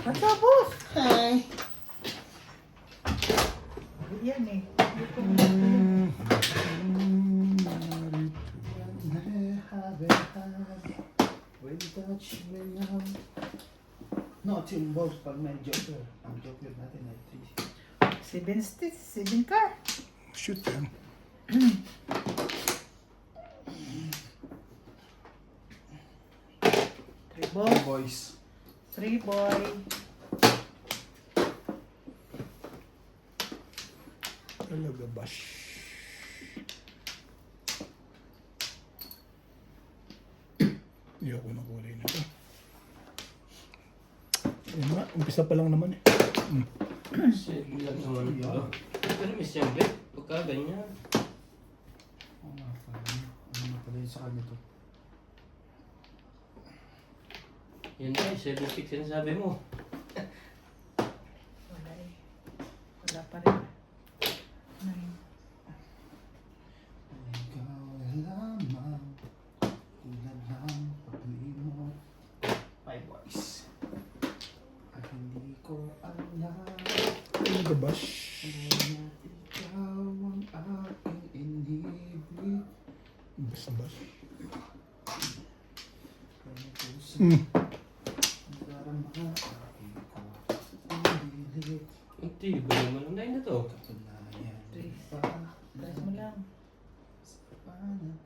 Matapos! Hi! Yan eh. When touch me now. No, it's yung balls pag may joker. Ang joker natin ay 7 sticks, 7 car. Shoot yan. Three 3 boy. boys. 3 boy. Talaga bash. Hindi ako na kulay na ito. Ayun nga, umpisa pa lang naman eh. Shit, bilang naman ito. Pero may siyempre, pagka ganyan. Oo nga pala. Ano na pala yun sa kanya to? Yan tayo, 7-6 yan sabi mo. Wala eh. Wala pa rin. 9. Ikaw lamang. Tulad ng pag-iimot. 5 boys. At hindi ko alam. Talaga bash. Kaya ikaw ang aking inibig. Bash na bash. Kaya puso Hmm. ang darama aking ko. Ang bilit. Ang tibo naman ang dahil na to. Katunayan Tres. pa. Press mo lang. Sa panan.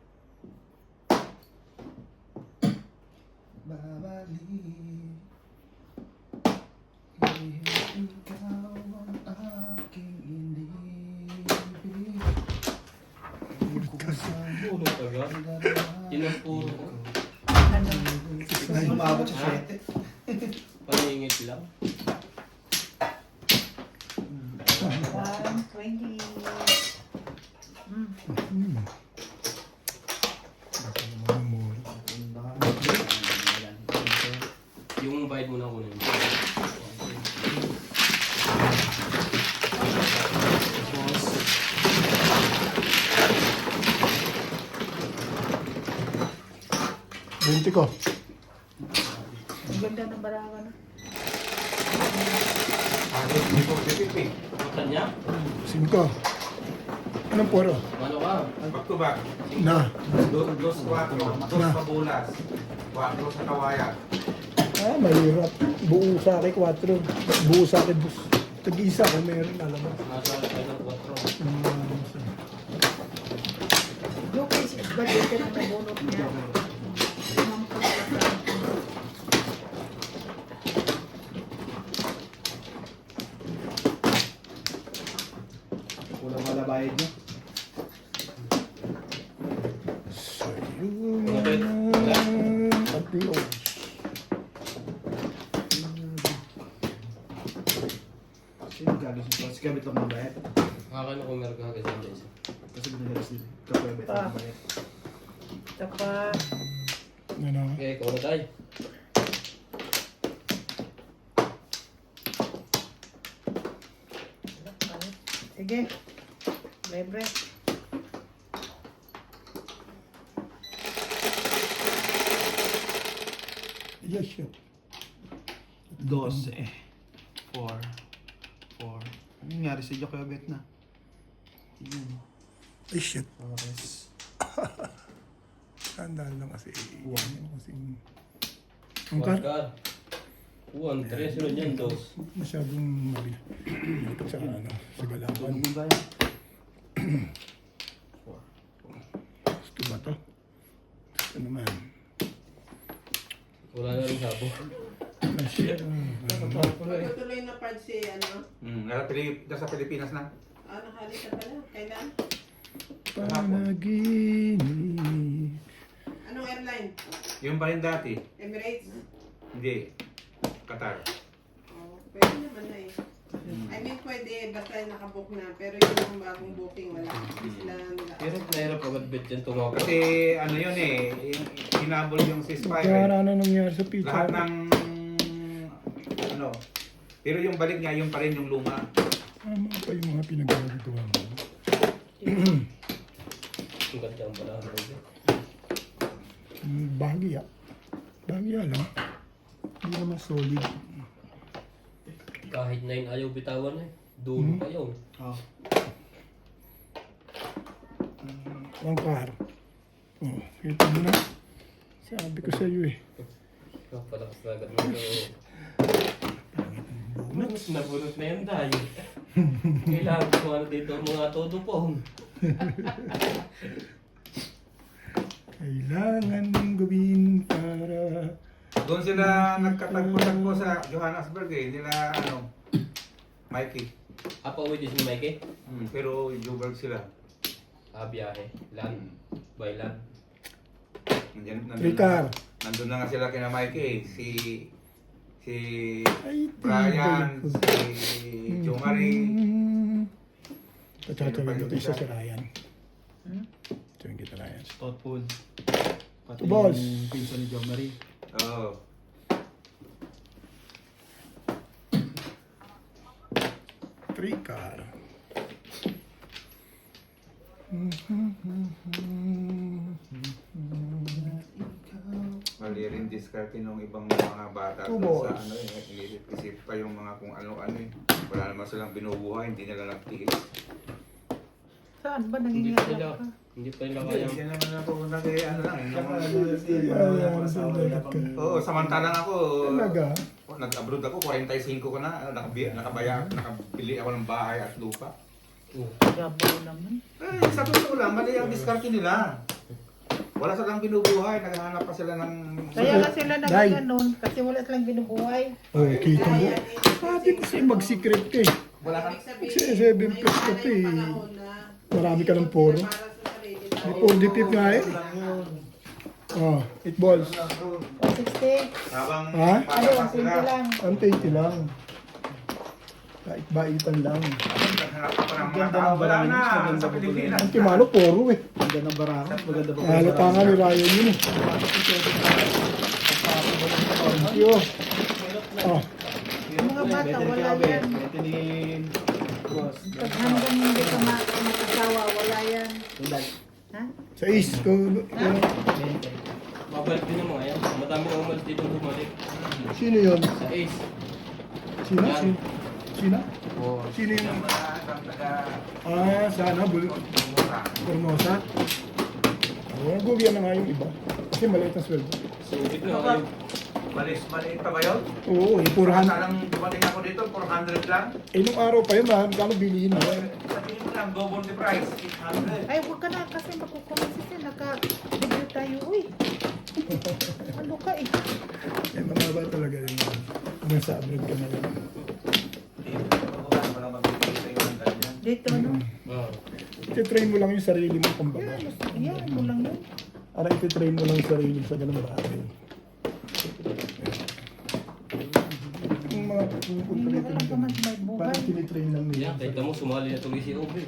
Babalik. Ikaw ang aking inibig. Puro taga. Yun ang puro ko. Ano? Kasi umabot sa 7. Paningit lang. 120. Baka naman mura. Yung bayad mo na kunin. Benti ko. Ang ganda ng barawa na. Kutan niya? 5. Anong puro? Ano ka? Back to back. Na. Dos 4, dos pabulas. 4 sa kawayan. Ah, mahirap. Buo sa akin 4. Buo sa akin bus. Tag-isa ko meron alam mo. Nasa kayo ng 4. Yung case is budgeted na nabunot niya. Limang pagkakataon. Kulang wala bayad nyo. Sa'yo Okay. at the odds. Sino gagas nyo? Si Kabit lang magbayad. Akin ako meron ka agad sa isa. Kasi binagas nila. Kapabit lang magbayad. Tsaka, Ano? Okay, ikaw na tayo. sige. Libre. Yes, shit. 12. 4. Ano nangyari sa iyo Kabit na? Yun. Ay, shit. Pares. Tandaan lang kasi. One. Ano kasi. Ang One kar? car. 1, 3, sunod yan, 2. Masyadong malipit sa ano, sa galawan. Ano yung bayad? 4. Gusto ba to? Gusto naman. Wala na rin sabo. Ah, shit. Tuloy na part si ano? Nasa Pilipinas na. Nakali ka pala. Kailan? Panaginip. Anong airline? Yung pa rin dati. Emirates? Hindi. Qatar. Oh, pwede naman na eh. I mean, pwede basta nakabook na. Pero yung bagong booking, wala. Hindi sila nila. Pero nahirap agad bet yan tumawag. Kasi ano yun eh, hinabol yung ceasefire. Kaya ano nangyari sa pizza? Lahat ng ano. Pero yung balik niya, yung pa rin yung luma. Tama pa yung mga pinagagawa mo. Ang ganda ang pala. Bahagya. Bahagya lang. Hindi naman solid. Kahit 9 ayaw bitawan eh. Dulo pa yun. Oh. Ang car. Oh, kita mo na. Sabi ko sa iyo eh. Palakas na agad mo. Nabunot na yan tayo. Kailangan ko ano dito mga todo po. Kailangan mong gawin para... Doon sila nagkatagpo-tagpo sa Johannesburg eh. Nila ano, Mikey. Apa uwi din si Mikey? Pero Joburg sila. Biyahe. Land. By land. Ricard. Nandun na nga sila kina Mikey eh. Si Ay, Brian, tibay ko. si Joe Marie. Tatsatsawin ko ito isa si Ryan. Tsawin kita Ryan. Thoughtful. Pati Boss. yung pinsan ni John Marie. Oo. Ricard. Mali rin diskarte ng ibang mga bata Two doon sa balls. ano eh. Inisip pa yung mga kung ano-ano eh. Wala naman silang binubuhay, hindi nila nagtiis. Saan ba Hindi pa nila. nangyayari ka? Hindi pa nila Hindi, kaya. hindi naman ako ano lang. Ayan, Oo, samantalang ako, talaga. nag-abroad ako, 45 ko na, nakabili ako ng bahay at lupa. Gabaw naman. Eh, sa totoo lang, mali ang diskarte nila. Wala silang binubuhay, naghahanap pa sila ng... Kaya nga sila Day. nagaganon kasi wala silang binubuhay. Oh, kita mo. Sabi ko sa'yo, mag-secret ka eh. Wala ka. Kasi 7 plus ka pa eh. Marami ka ng poro. Before the tip nga eh. Oh, 8 balls. 60. Habang Ha? Ano, bata pa 20 sila, lang. Ang 20 lang. Bait-baitan lang. naghanap pa ng mga Ganda tao. ng Wala barangay, na maganda sa po Pilipinas. Ang Timano, poro eh. Maganda ng barahan. Maganda pa Halata nga ni Ryan yun eh. Thank you. Oh, Yung mga bata, wala yan. Ito ni Boss. Pag hanggang hindi ka makasawa, wala yan. Tulad. Ha? sa East. Babalik din naman yan. Madami na umalis dito bumalik. Sino yun? Sa Ace. Sino? Sino? Sino? Oh. Sino yun? Yung mga taga Sana. Mura. Formosa. Oh, gugyan na nga yung iba. Kasi maliit ang sweldo. Sungkit Ano na ba? kayo. Maliit pa ba yun? Oo, 400. Salang dumating ako dito, 400 lang. Eh, nung araw pa yun, magkano bilihin mo? Sabihin mo lang, double the price, 800. Ay, huwag ka na kasi makukumasis yan. Naka-video tayo, uy. Ano ka eh? Eh, mababa talaga yun. Hanggang sa abroad ka na lang. Wala magbibigay sa'yo ng ganyan. Dito, ano? Oh. Ititrain mo lang yung sarili mo kumbaga. Yan, mo lang yun. Para ititrain mo lang yung sarili mo sa ganung bagay. Yung mga Hindi ka lang naman may buhay. parang tinitrain lang nila. Yan, kahit mo sumali na tuloy si Obe.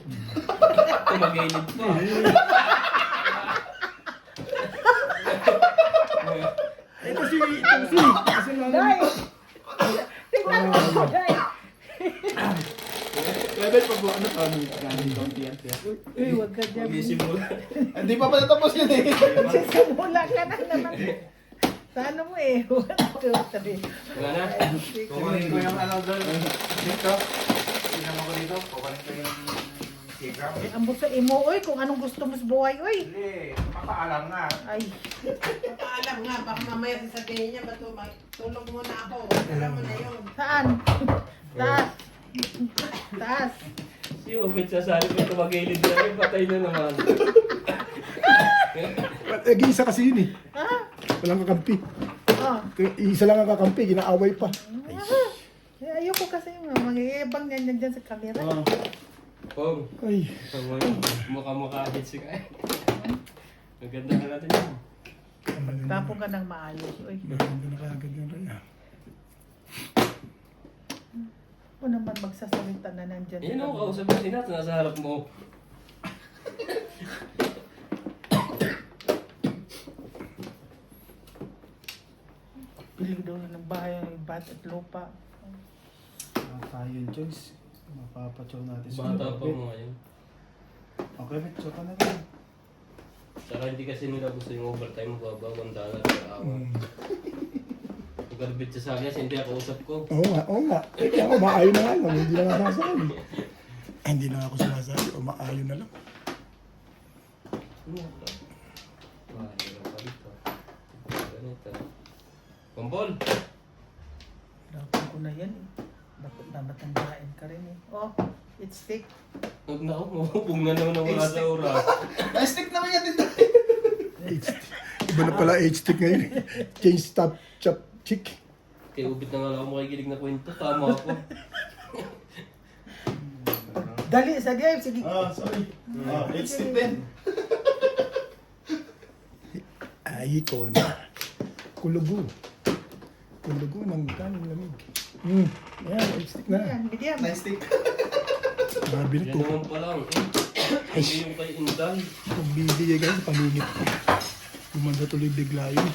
Tumagilid pa. Ito kasi Day! Tingnan mo ako, Day! Level pa po. Ano pa? Galing konti yan. Uy, huwag ka dyan. Mag-isimula. Hindi pa pala tapos yun eh. Magsisimula ka na naman. Sa ano mo eh? 1, 2, 3. Wala na. Kukunin ko yung ano doon. Dito. Sinama ko dito. Kukunin ko yung sigaw. Ang busa mo, uy, kung anong gusto mo sa buhay, uy. Hindi. Papaalam nga. Ay, Paalam nga, baka mamaya sasabihin niya, ba't tulog muna ako. Alam mo na yun. saan? Taas. Taas. Si Obe sasali pa tumagilid na rin. Patay na naman. Isa kasi yun eh. Ha? Walang kakampi. Oh. Isa lang ang kakampi, ginaaway pa. Ayoko kasi yung mag-iibang yan dyan sa camera. Oh. Pong. Ay, Mukha-mukha hit si Kai. Maganda na natin yan. Tapo ka ng maayos, uy. maganda na kaagad yung Raya. Ako naman magsasalita na nandyan. Yan ako, kausap mo si Nat. Nasa harap mo. Pilig daw na ng bahay, bat at lupa. Tayo yun, Joyce. Mapapachaw natin sa Bata pa mo ngayon. Okay, bet. Choka na rin. Saka hindi kasi nila gusto yung overtime. Mababa $1 per hour. Magarbit siya sa akin, hindi ako usap ko. Oo nga, oo nga. Eh, kaya umaayon na nga lang, hindi na nga sasabi. Ay, hindi na nga ako sinasabi, umaayon na lang. Wah, hirap pa dito. Ganito. Pambol! Dapat ko na yan eh. Dapat na matandaan ka rin eh. Oh, it's thick. Huwag na ako, mahubog na naman ang wala sa oras. Plastic naman yan din tayo. Iba na pala H-stick ngayon. Change stop, chop, chick. Kaya ubit na nga lang ako makikinig na kwento. Tama ako. Dali, sige, sige. Ah, sorry. Ah, stick din. Ay, ko na. Kulugo. Kulugo ng kaning lamig. Ayan, H-stick na. Yan, medium. Nice stick. Grabe na Yan to. naman pa lang. Hindi yung kay Inday. Kung bibigay kayo, pamingit ko. Gumanda tuloy bigla yun.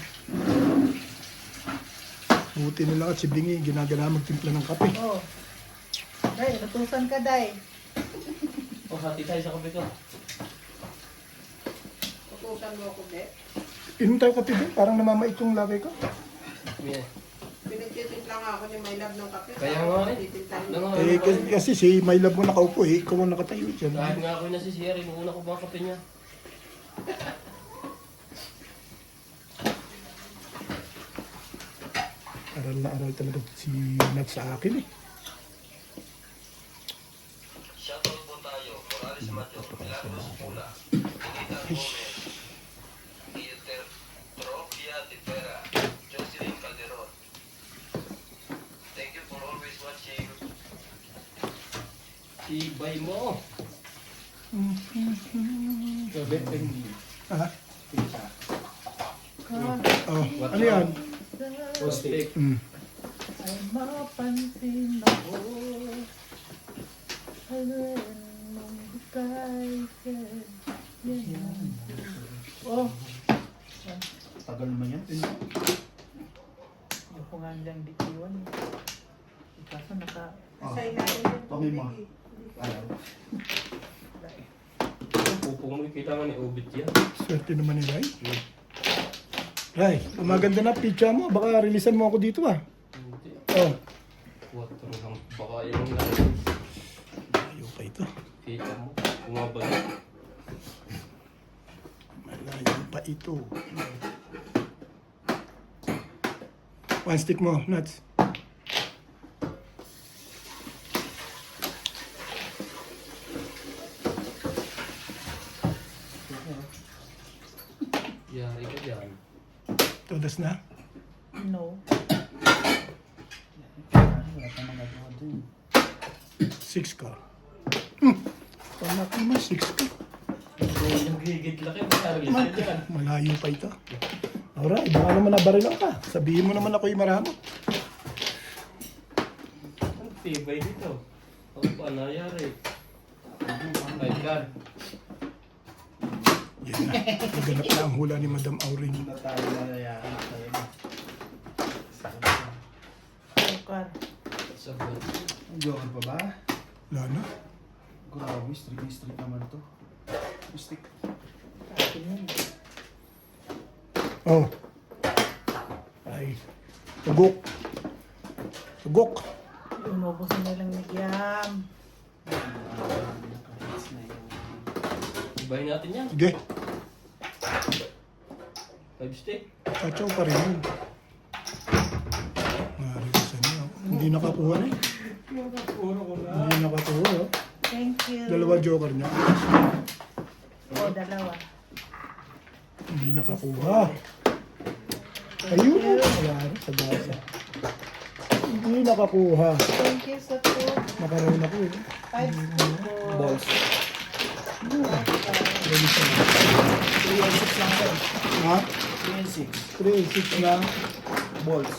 Buti na lang at si Bingi, ginagana magtimpla ng kape. Oh. Day, natusan ka, Day. O, hati tayo sa kape ko. Tutusan mo ako, be. Inom tayo kape doon, parang namamait yung lagay ko. Yeah. Pinagtitimpla nga ako ni My Love ng kape. Kaya nga eh. Titimplan Ano mo. nga, Eh, kasi si My Love mo nakaupo eh, ikaw ang nakatayo dyan. kahit nga ako yung nasisiyari, nung una ko ba kape niya? Aral na aral talaga si Nat sa akin eh. Shuttle po tayo, Morales Mateo, Milagros Pula, Benita Gomez, Tropia de Pera, Jocelyn Calderon. Thank you for always watching. Tibay mo. Ha? Oh, ano yan? Postik. Ay mapansin ako. Mong ika'y yan. Oh, Tagal naman yan. yung kung hanggang dikiwan eh. Kaso naka... Sa ilalim yung Pamima. tubig eh. Ayaw. Pupong mo, kita nga ni Obit yan. Swerte naman ni Ray. Ray, umaganda na picture mo. Baka releasean mo ako dito ah. Hindi. Oh. 4 lang. Baka yung lang. Ayaw pa ito. Kita mo. Bumabalik. Malayo pa ito. One stick mo, Nuts. Yari ka dyan. Todas na. No. Wala pa magagawa dun. 6 ka. Wala ka naman, 6 ka. Yung gigit laki, masarili ka dyan. Malayo pa ito. Alright, baka naman nabarilan ka. Sabihin mo naman ako'y maramo. Ang tibay dito. Ako pa nangyari. My God. Yan na. Naganap na ang hula ni Madam Auring. Na tayo nalayaran tayo. Sukar. Sabot. Ang joker pa ba? Wala na. Grabe, streak naman to. Stick. Akin yun. Oh. Ay. Tugok. Tugok. Inubos na lang nagyam. Nakahits na yun. Ibahin natin yan. Sige. 5 stick. Kachaw pa rin yun. Marisan niya. Hindi nakakuha na eh. Hindi nakakuha. Oh. Thank you. Dalawa joker niya. Oh, dalawa. Hindi nakakuha. Ayun. Wala rin sa gasa. Hindi nakakuha. Thank you sa two. Makaroon ako eh. 5 Balls. Release na. 3 and 6 lang tayo. Ha? 3 and 6. 3, 6 lang. Balls.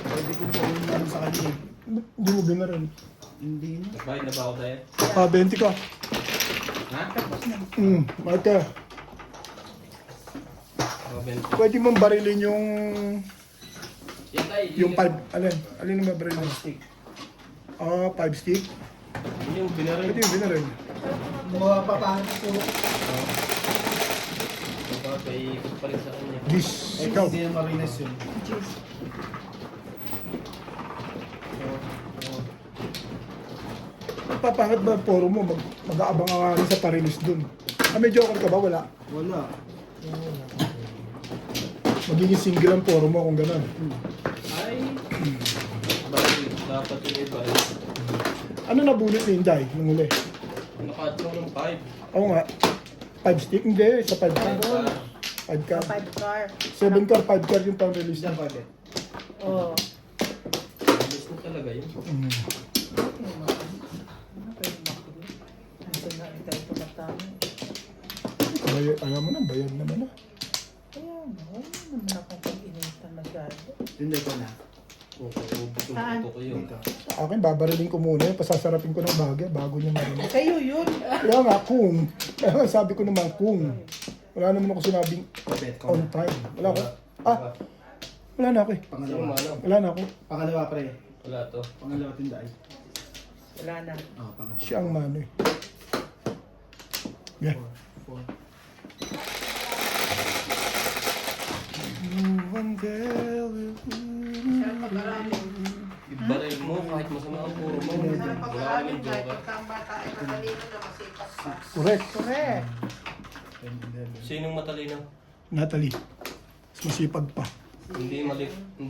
Pwede ko po naman sa kanya. Hindi mo binarin. Hindi na. Nagbayad na ba ako tayo? 20 ka. Ha? Marta. Pwede mong barilin yung Yan tayo. yung 5. Alin? Alin ang mabarilin? Stick. Ah, 5 stick. Yun yung binarin. Pwede yung binarin. Mga papahan ko. Paikot pa rin sa kanya. Gis, Eh, ikaw. hindi na marinas yun. Papangit ba ang poro mo? Mag-aabang ka nga rin sa parilis dun. Ah, may joker ka ba? Wala. Wala. Magiging single ang poro mo kung gano'n. Ay! Bakit? Dapat yung iba. Ano nabunot ni Inday nung huli? Nakatsong ng 5. Oo nga. 5 stick? Hindi, sa 5 car. 5 car. 5 car. 7 car, 5 car yung pang-release Diyan na. pa din. Oh. Alis na talaga yun. Mm. Ano pwede makulit? Nandun na tayo tumatama. Ayaw mo na, bayad naman na. Ayan, wala naman akong pag-initan masyado. Hindi ko na. Saan? Puto ko yun. Dito. Sa akin, babariling ko muna yun. Pasasarapin ko ng bagay bago niya marinig. Kayo yun. Kaya nga, kung. Kaya nga, sabi ko naman, kung. Wala naman ako sinabing Kapit ko. on time. Wala ako. Ah, wala na ako eh. Sino Pangalawa. manong? Wala na ako. Pangalawa pre. Wala to. Pangalawa tindaay. Wala na. Oh, pangalawa. Siya ang mano eh. Yeah. 4. Sarap pag-aralin. Ibaril mo kahit masama ang puro mo. Sarap Wala ka pag-aralin ng kahit joker. pagka ang bata ay matalino na masipas pa. Correct. Correct. Sinong matalino? Natalie. Mas masipag pa. Hindi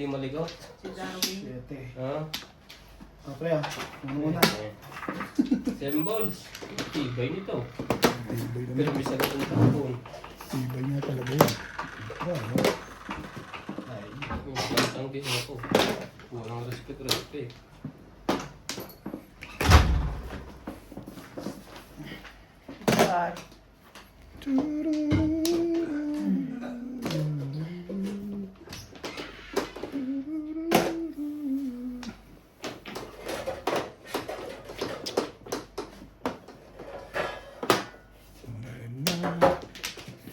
maligaw? Si Darwin. 7. Ha? Oh, pre ah. Ano muna? 7 balls. Tibay nito. Tibay Pero naman. may sagot ng tapon. Tibay niya talaga yun. Wow. Ay. Yung pantang din ako. Walang respect. God.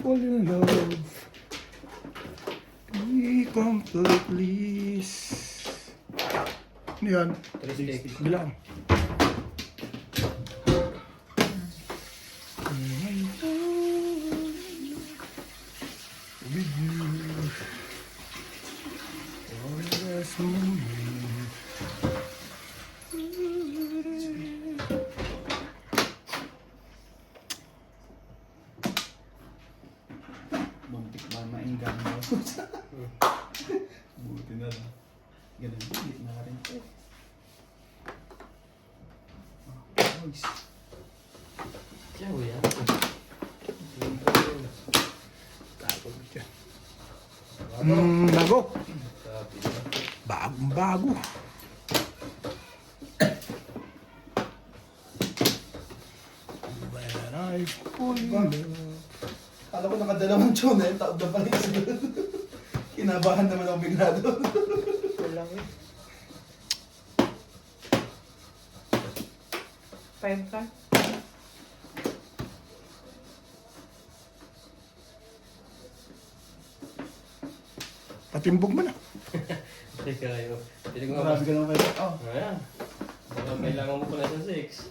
Fall in love. Be completely. Ano yan? 3 sticks. Bilang. With you. Always moment. Buntik ba mainggan mo? Buti na lang. Ganun. Higit na rin. Nice. Diyan, yan. Bago. Sabi na. Bagong bago. When I fall in love. Alam ko nakadalawang tune eh. Taod na pala yung sunod. Kinabahan naman ako bigla doon. Wala eh. 5 car. Patimbog mo na. Teka kayo. Marami ka naman kayo. Oh. Ayan. Baka kailangan mo pala sa 6.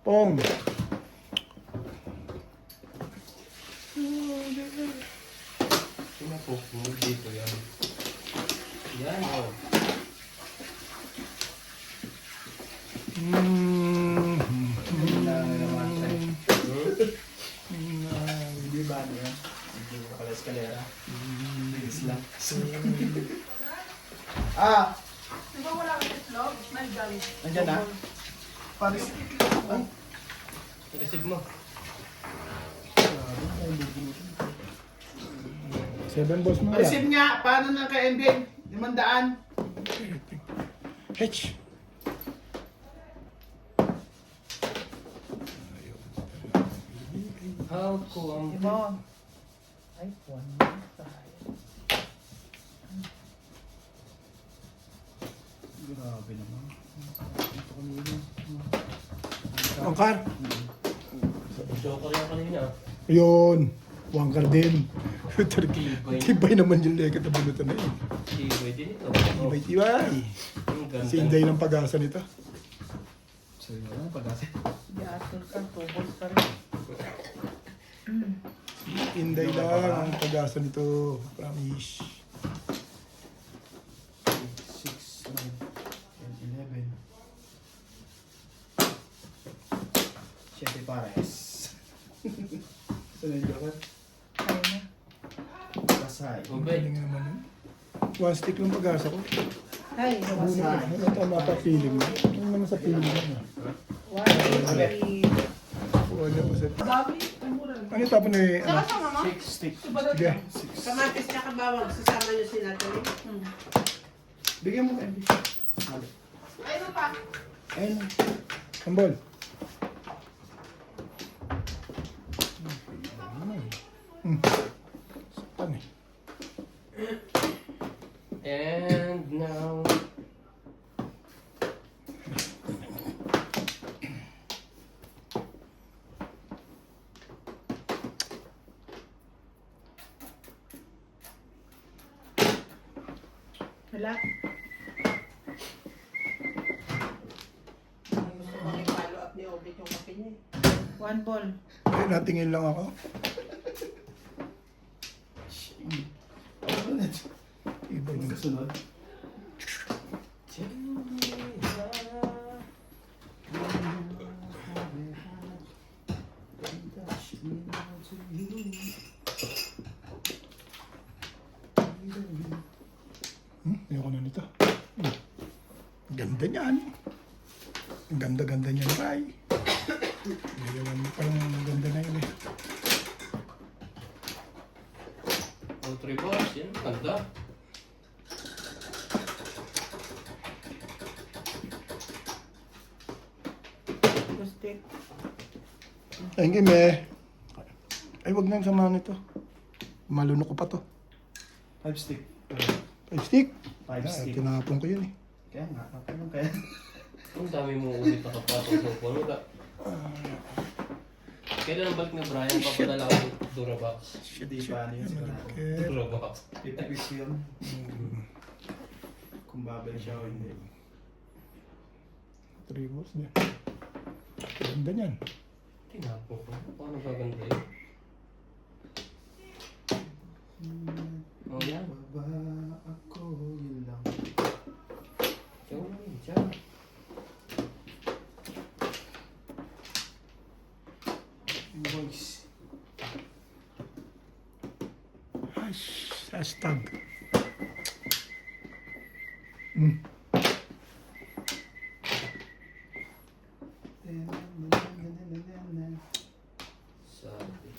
Pong. Sino po? Move dito yan. Yan o. Hindi ba ano yan? Hindi ko pala eskalera. Bilis lang. Ah! Di ba wala ka itlog? Nandyan. Nandyan na? Paris. Ay. Receive mo. 7 balls mo wala. Receive nga! Paano na kay Ending? 500? H. How ko ang... Ibon. Ay, 1 tayo. Grabe naman. Ito kanina. Angkar. Joker yan kanina. Yun. Wangkar din. Tibay. Tibay naman yung lega na bunutan na yun. Tibay din ito. Tibay, tibay. Ang ganda. Si Inday ng pag-asa nito. So yun, pag-asa. Di atul ka, 2 balls pa rin. Inday lang ang pag-asa nito. Promise. 6, 9, 10, 11. 7 pares. Ito na yung joker. Kaya na. Pasay. Ubay. Galing naman yun. One stick lang pag-asa ko. Ay, Pasay. Ano tama pa feeling mo? Ano naman sa feeling mo? one, three. Wala pa sa... Dami, tumura. Ano yung tapon eh? Ano? Saka mama, 6 stick. Sige. kamatis tsaka bawang, sasama nyo si Natalie. Bigyan mo Andy. Mali. Ayun pa. Ayun. Ambol. Saan eh? And now... Wala. Gusto ko i-follow up ni Obit yung kape niya. One ball. Eh, natingin lang ako. Iba yung... Kasunod. Ayoko na nito. Ganda niyan. Ang ganda-ganda niyan, Ray. Ngayon mo parang ganda na yun eh. Oh, 3 balls. Yan, ganda. Gusto. Thank you, me. Ay, wag na yung samahan nito. Malunok ko pa to. 5 stick. 5 stick. 5 stick. Tinapon ko yun eh. Kaya nga, ano kaya? Ang dami mong ulit nakapatong sa phone. Wala. Kailan ang balik ni Brian? Papadala ko ng Durabox. Hindi pa ano yun sigurado. Okay. Durabox. 50 piece yun. Kung babalik siya o hindi. 3 balls din. Ganda niyan. Tinapon ko. Paano gaganda yun? Oh, yan. Baba ako, yun lang. Diyan mo yun, diyan. Boys. Ay, hashtag. Sabi.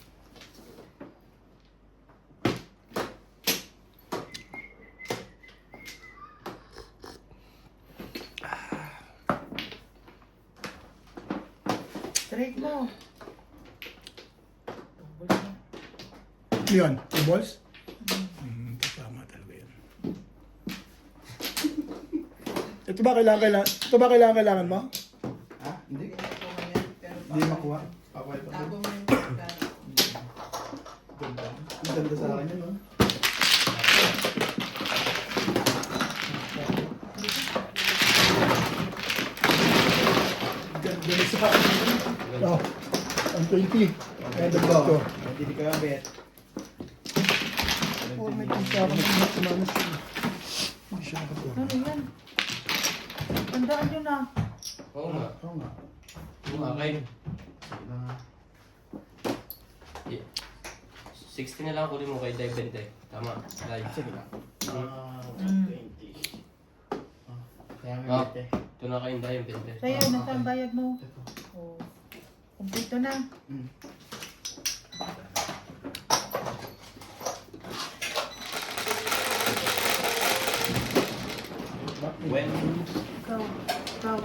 Straight mo. Double mo. Yun, 2 balls? Tama talaga yun. Ito ba kailangan mo? Ha? Hindi. Ito mo yan, pero Hindi makuha. Pakuha ito. tago mo yung pagka. Ganda. Ang ganda sa akin yun, no? Ganda sa akin yun. Oh, 120. Kaya dagdag ko. Hindi ka bet. Oh, may kusa ka na tumanas yun. Hindi siya nakakuha. Ano yan? Tandaan nyo na. Oo nga. Oo nga. Yung akin. Sige na. 60 na lang kunin mo kay Dave Bente. Tama. Live. Sige lang. 20. Kaya may Ah. bet eh. Ito na kayong Dave Bente. Sa'yo, nasaan bayad mo? Ito. Oh. Kumpleto na. Mm. When? Ikaw. Ikaw.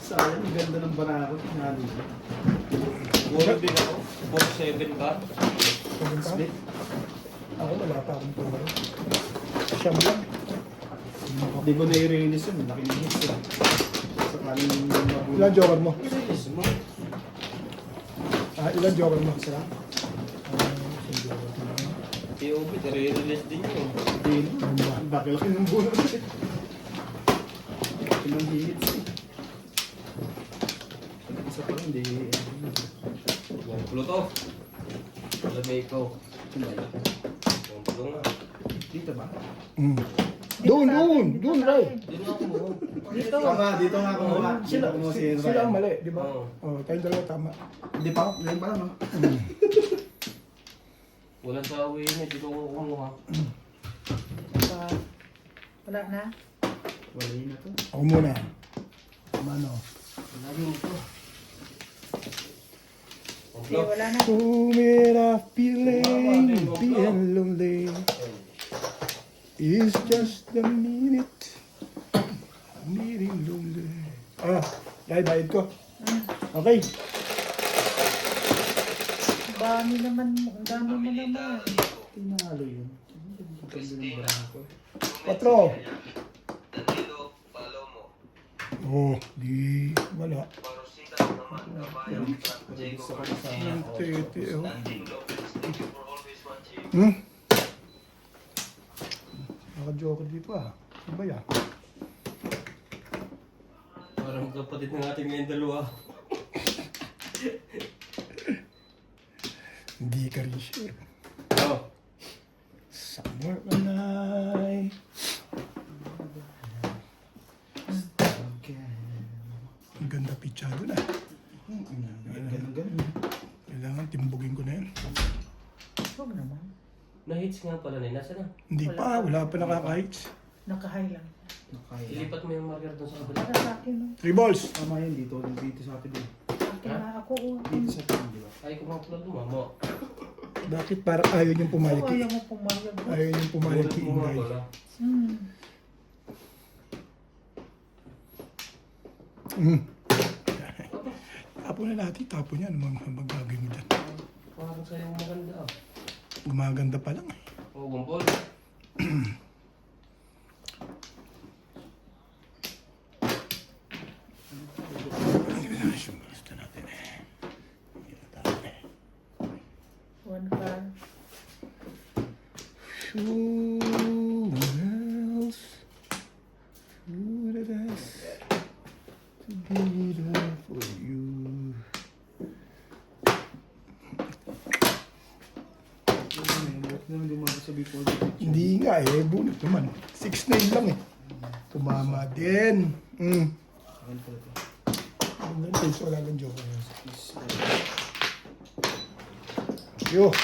Sayang, ang ganda ng banako. Nalo. Puro din ako. 47 ka. Pagod ka? Split. Ako wala pa akong puro. Siyam lang. Hindi ko na-release yun. Laki ng hits yun. Sa kanin mabulo. Ilan joker mo? Release mo. Ilan joker mo? Isa lang. POB, nare-release din yun. Hindi na. Ang laki ng bulo. Laki ng hits. Isa pa lang, hindi. Buong Pluto. Labay ko. Saan ba yun? Yung tulong na. Dito ba? Mm. Doon, Ray. Dito ako mo. Dito. Tama, dito nga kumuha. Sila, Dito kumuha si sila, Ryan. sila ang mali, di ba? Oo. Oh, tayong dalawa tama. Hindi pa ako. Ngayon pa lang, no? Walang sa uwi niya. Dito ako kumuha. Wala na. Wala yun na to. Ako muna. Mano. Lagi mo ito. Sige, wala na. Kumira feeling being lonely is just the minute being lonely. Ah, dahil bayad ko. Okay. Dami naman mo. Ang dami mo naman. Tinalo yun. Ang ganda ng braha ko. 4. Danilo Palomo. Oh, di wala. Marosita naman Caballo. Diego Gusto ko na sa... Tete, oh. Danilo Lopez. Thank you for always watching. Hmm? Naka-joker dito ah. Ano ba yan? Parang kapatid ng ating ngayon dalawa. Hindi ka rin sure. Oh. Summer night. Ang ganda pitsado na. Ganun. Kailangan timbugin ko na yan. Huwag naman. Na-hits nga pala na. Nasa na? Hindi pa, wala pa nakaka-heights. Nakahay lang. Nakaya. Ilipat mo yung marker doon sa kabila. Para sa akin. No? 3 balls. Tama yun dito. Dito sa atin din. Akin na ako. Dito sa atin, di ba? Ay, kumapulad mo, mamo. Bakit parang ayaw niyong pumayag? Ayaw mo pumayag. Ayaw niyong pumayag kay Mo nga Ingay. pala. Hmm. Tapon na natin, tapon yan. Magagawin mo dyan. Parang sa'yo maganda ah. Gumaganda pa lang eh. Oo, gumpol. Gusto natin eh. Hindi na tayo eh. One car. Who else would ask to be there for you? Bakit naman di masasabi ko? Hindi nga eh, bunot naman. 6-9 lang eh. Tumama din. Akin pala ito. Ang ganda yung wala lang joke. Yo, Ay,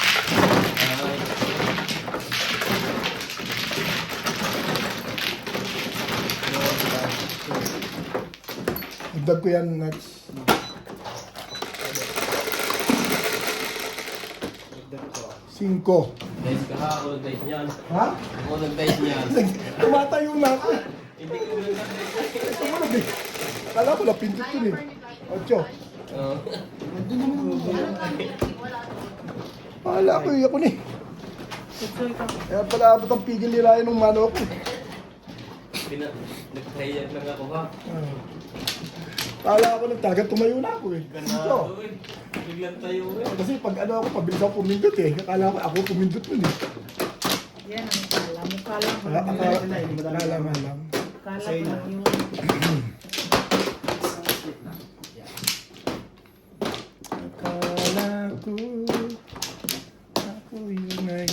dagdag ko yan nuts. Dagdag ko. 5. dice ka ha. Ako nag-dice niyan. Ha? Ako nag-dice niyan. Tumatayo na ako. Hindi ko nag-dice. Ito mo na eh. Kala ko na pintot ko eh. 8. Oo. Kala ko eh, ako ni. Tutoy ka. Kaya pala abot ang pigil ni Ryan ng mano ko. Nag-try lang ako ha. Kala ko nagtagat, tumayo na ako eh. Dito. Ganado eh. Biglang tayo eh. Kasi pag ano ako, pabilis ako pumindot eh. Akala ko ako pumindot nun eh. Yan ang kala mo. Kala mo. Akala mo lang. Kala ko lang yun. Akala ko, ako yun ay.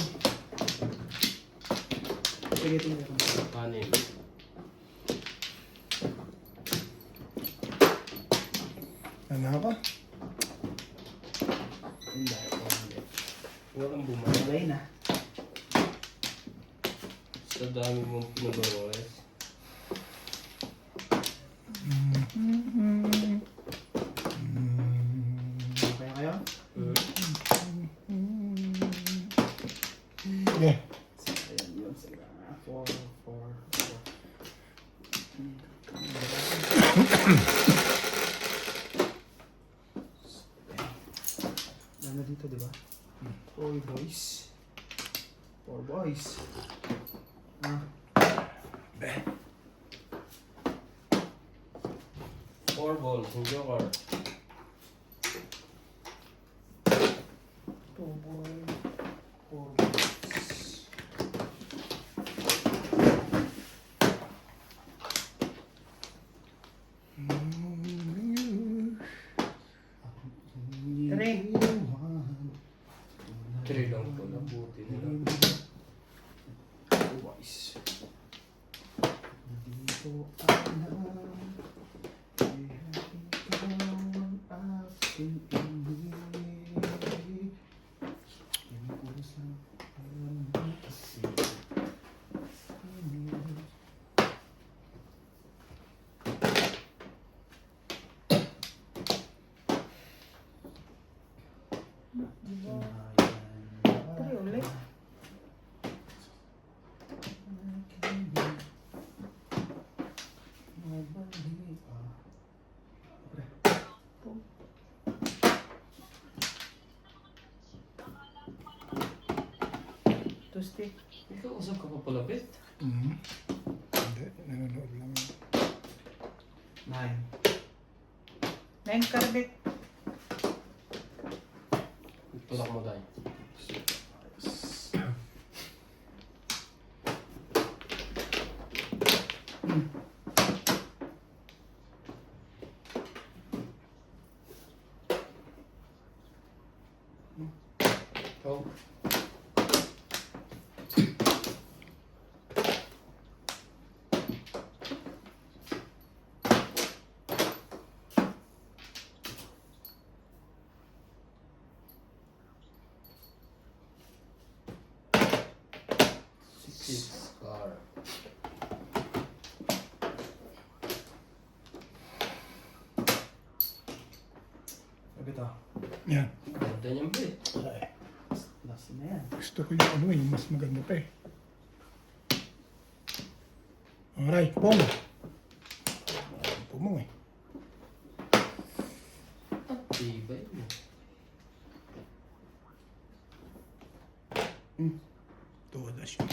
Sige, tingnan ko. Kanin. Ano ako? Hindi. Huwag kang bumalik. Malay na. Sa dami mong pinag-ores. Okay kayo? Yeah. Ayan yun sila. 4, 4, 4. Ano dito, di ba? 4 boys. 4 boys. Ah, 4 balls yung joker. Tuboy. 4 boys. Three. ko alam. Ikaw ang aking inibig. Yung kusang alam mo kasi inibig. Tuloy ulit. Two stick. Ikaw, usap ka pa palapit. Hindi, nanonood lang. Nine. 9 karbit. Tulak mo tayo. Oh. Six car. Sabi to. Yan. Ganda niyang bit. Last na yan. Gusto ko yung ano eh, mas maganda pa eh. Alright, pong. Pong eh. Ang tibay mo. Todas yun.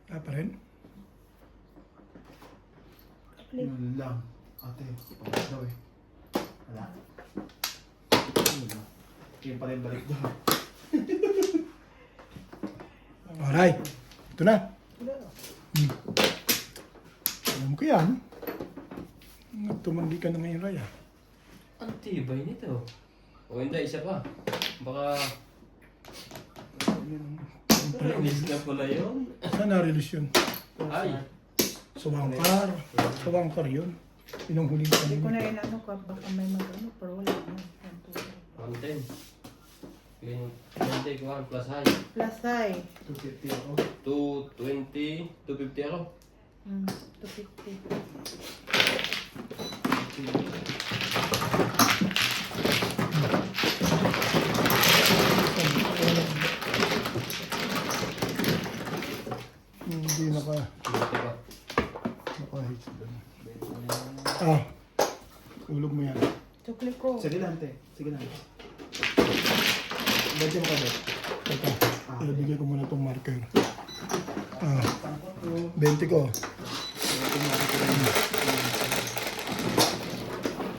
Wala pa rin. Yun lang. Ate, pangit daw eh. Wala. Yung pa rin balik daw. Alright. Ito na. Wala. Alam ko yan. Tumandi ka na ngayon, Raya. Ang tibay nito. O hindi, isa pa. Baka release na pala yun. Saan na-release yun? Ay, Sawangkar. Sawangkar yun. Yun ang huling Hindi ko kanina. na inano ka. Baka may mag-ano. Pero wala na. 110. Clean. 20 ko plus high. Plus high. 250 ako. 220, 250 ako. 250. Hindi naka... 20 pa. Naka-hits doon. Ah. Ulog mo yan. Chukli ko. Sige lang, te. Sige lang. Bagyan mo ka ba? Teka. Ilabigay ko muna itong marker. Ah. 20 ko.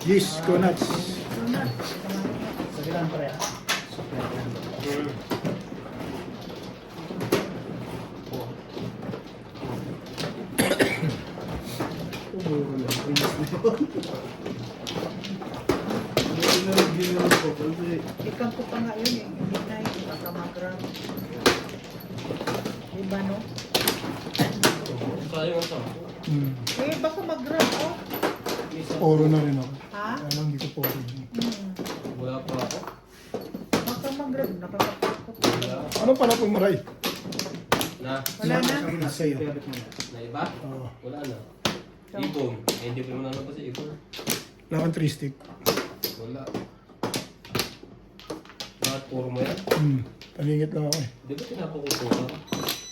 Yes, coconuts. Sige lang, pre. Puro lang. Inis na yun. Hindi na nag-ginawa ko kasi Ikan ko pa nga yun eh. Hindi na yun. Baka mag-grab. Diba no? Sayang ang 10. Eh, baka mag-grab oh. Poro na rin ako. Ha? Kaya lang hindi ko poro. Wala pa ako. Baka mag-grab. Nakakatakot. Wala. Ano pala po maray? Na, Wala na. sabi na Sa'yo. sa'yo. Pabit mo na. na iba? Oo. Wala na. Ibon. Eh, hindi ko naman alam pa sa ibon. Wala kang 3 stick. Wala. Lahat puro mo yan. Palingit lang ako eh. Di ba tinapukuto ka?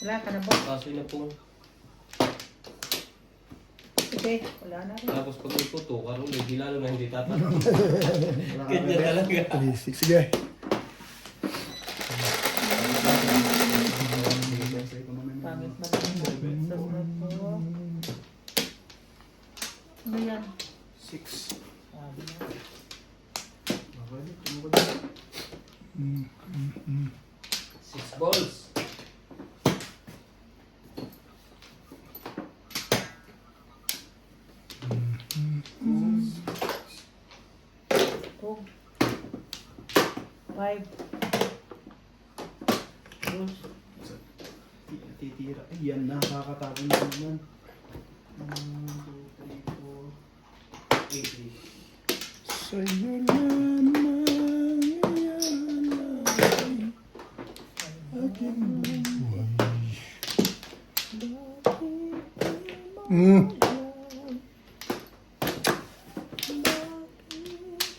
Wala ka na ba? Kaso yun na po. Sige. Wala na rin. Tapos pag may puto, karoon hindi lalo na hindi tatanong. Wala ka Ganyan na. talaga. 3 stick. Sige. Sa'yo ko mamaya. Pangit na rin. Sa sunod po. Ano yan? 6. Sabi na. Mabalik. Mabalik. 6 balls. Two. 5. Rules. Titi bihira. Ay, yan, nakakatapon na naman. 1, 2, 3, 4, 80. Sa'yo lamang ialay aking buhay.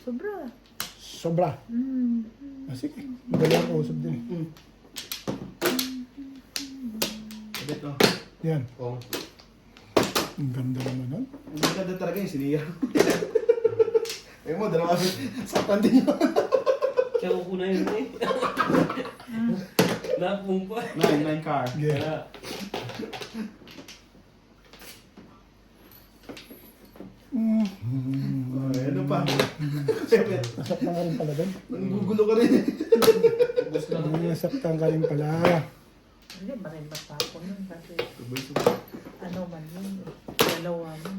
Sobra. Sobra. Ah, sige, madali ako usap din. Sabi ito. Yan, Oh. ang ganda naman nun. Ang maganda talaga yung siniya. Eh mo, dalawa sapan din yun. Kaya ko na yun eh. Napumpa. 9 car. Yeah. Ano pa? Siyempre, Nasaktan ka rin pala doon. nanggugulo ka rin eh. Ubus lang. Nasaktan ka rin pala. Hindi, marimba pa ako nun kasi Subay-subay. ano man yun. Dalawa man.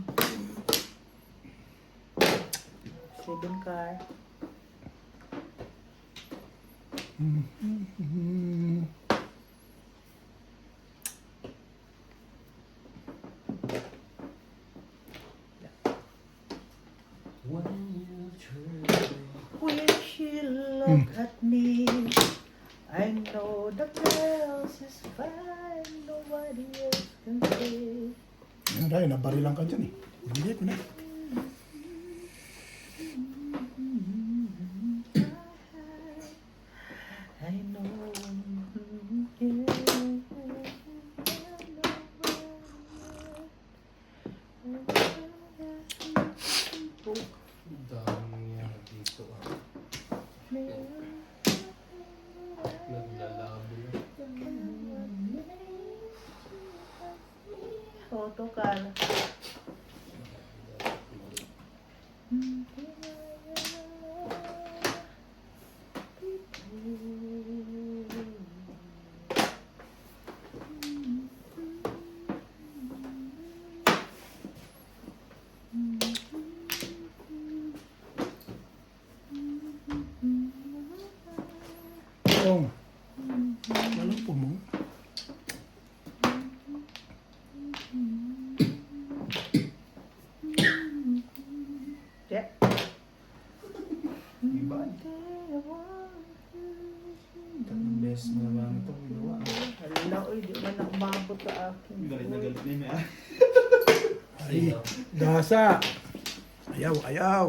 7 car. When you turn away. When she look at me, I know the girls is fine, nobody else can say. Yan Ray, nabarilan ka dyan eh. Bili ko na. I know. Ang daming yan dito ah. Naglalabo na. Autocar. Oo. Walang po mo. Yeah. Iba. Tatlong beses mo naman ito ginawa. Hala, oy, di man nakababot sa akin. Galit na galit na yun eh. Ay, gasa. Ayaw, ayaw.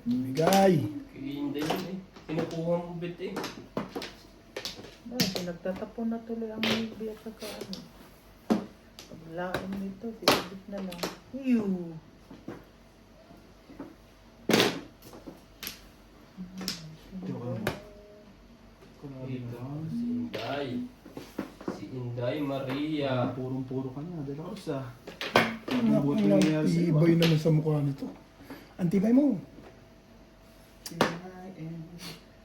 Bigay. Hindi yun eh. Kinukuha mo bit eh. Ay, pinagtatapon na tuloy ang movie at saka ano. Paglain nito, sinabit na lang. Ew! Joke lang. Kunwari Dito. ka. Si Inday. Si Inday Maria. Purong-puro ka na. Dala ko sa... Ang Buti nangyayari sa'yo, ibay naman sa mukha nito. Antibay mo.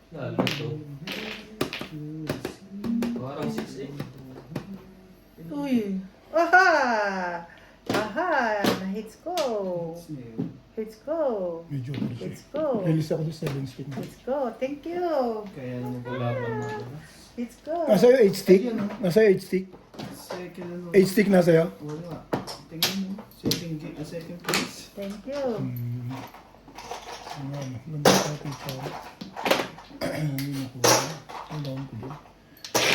Lalo to. Parang 6 eh. Uy! Aha! Aha! Na-hits ko! Hits ko! Medyo ano siya. Hits ko! Release ako sa 7 stick na. Hits ko! Thank you! Kaya nyo Wala pa mga. Hits ko! Nasa 8 stick? Nasa 8 stick? Second ano? 8 stick na sa'yo? Wala. Tingnan mo. Second place. Thank you! Ano, ganda sa ating ito. Hindi nakuha. Ang dami ko doon.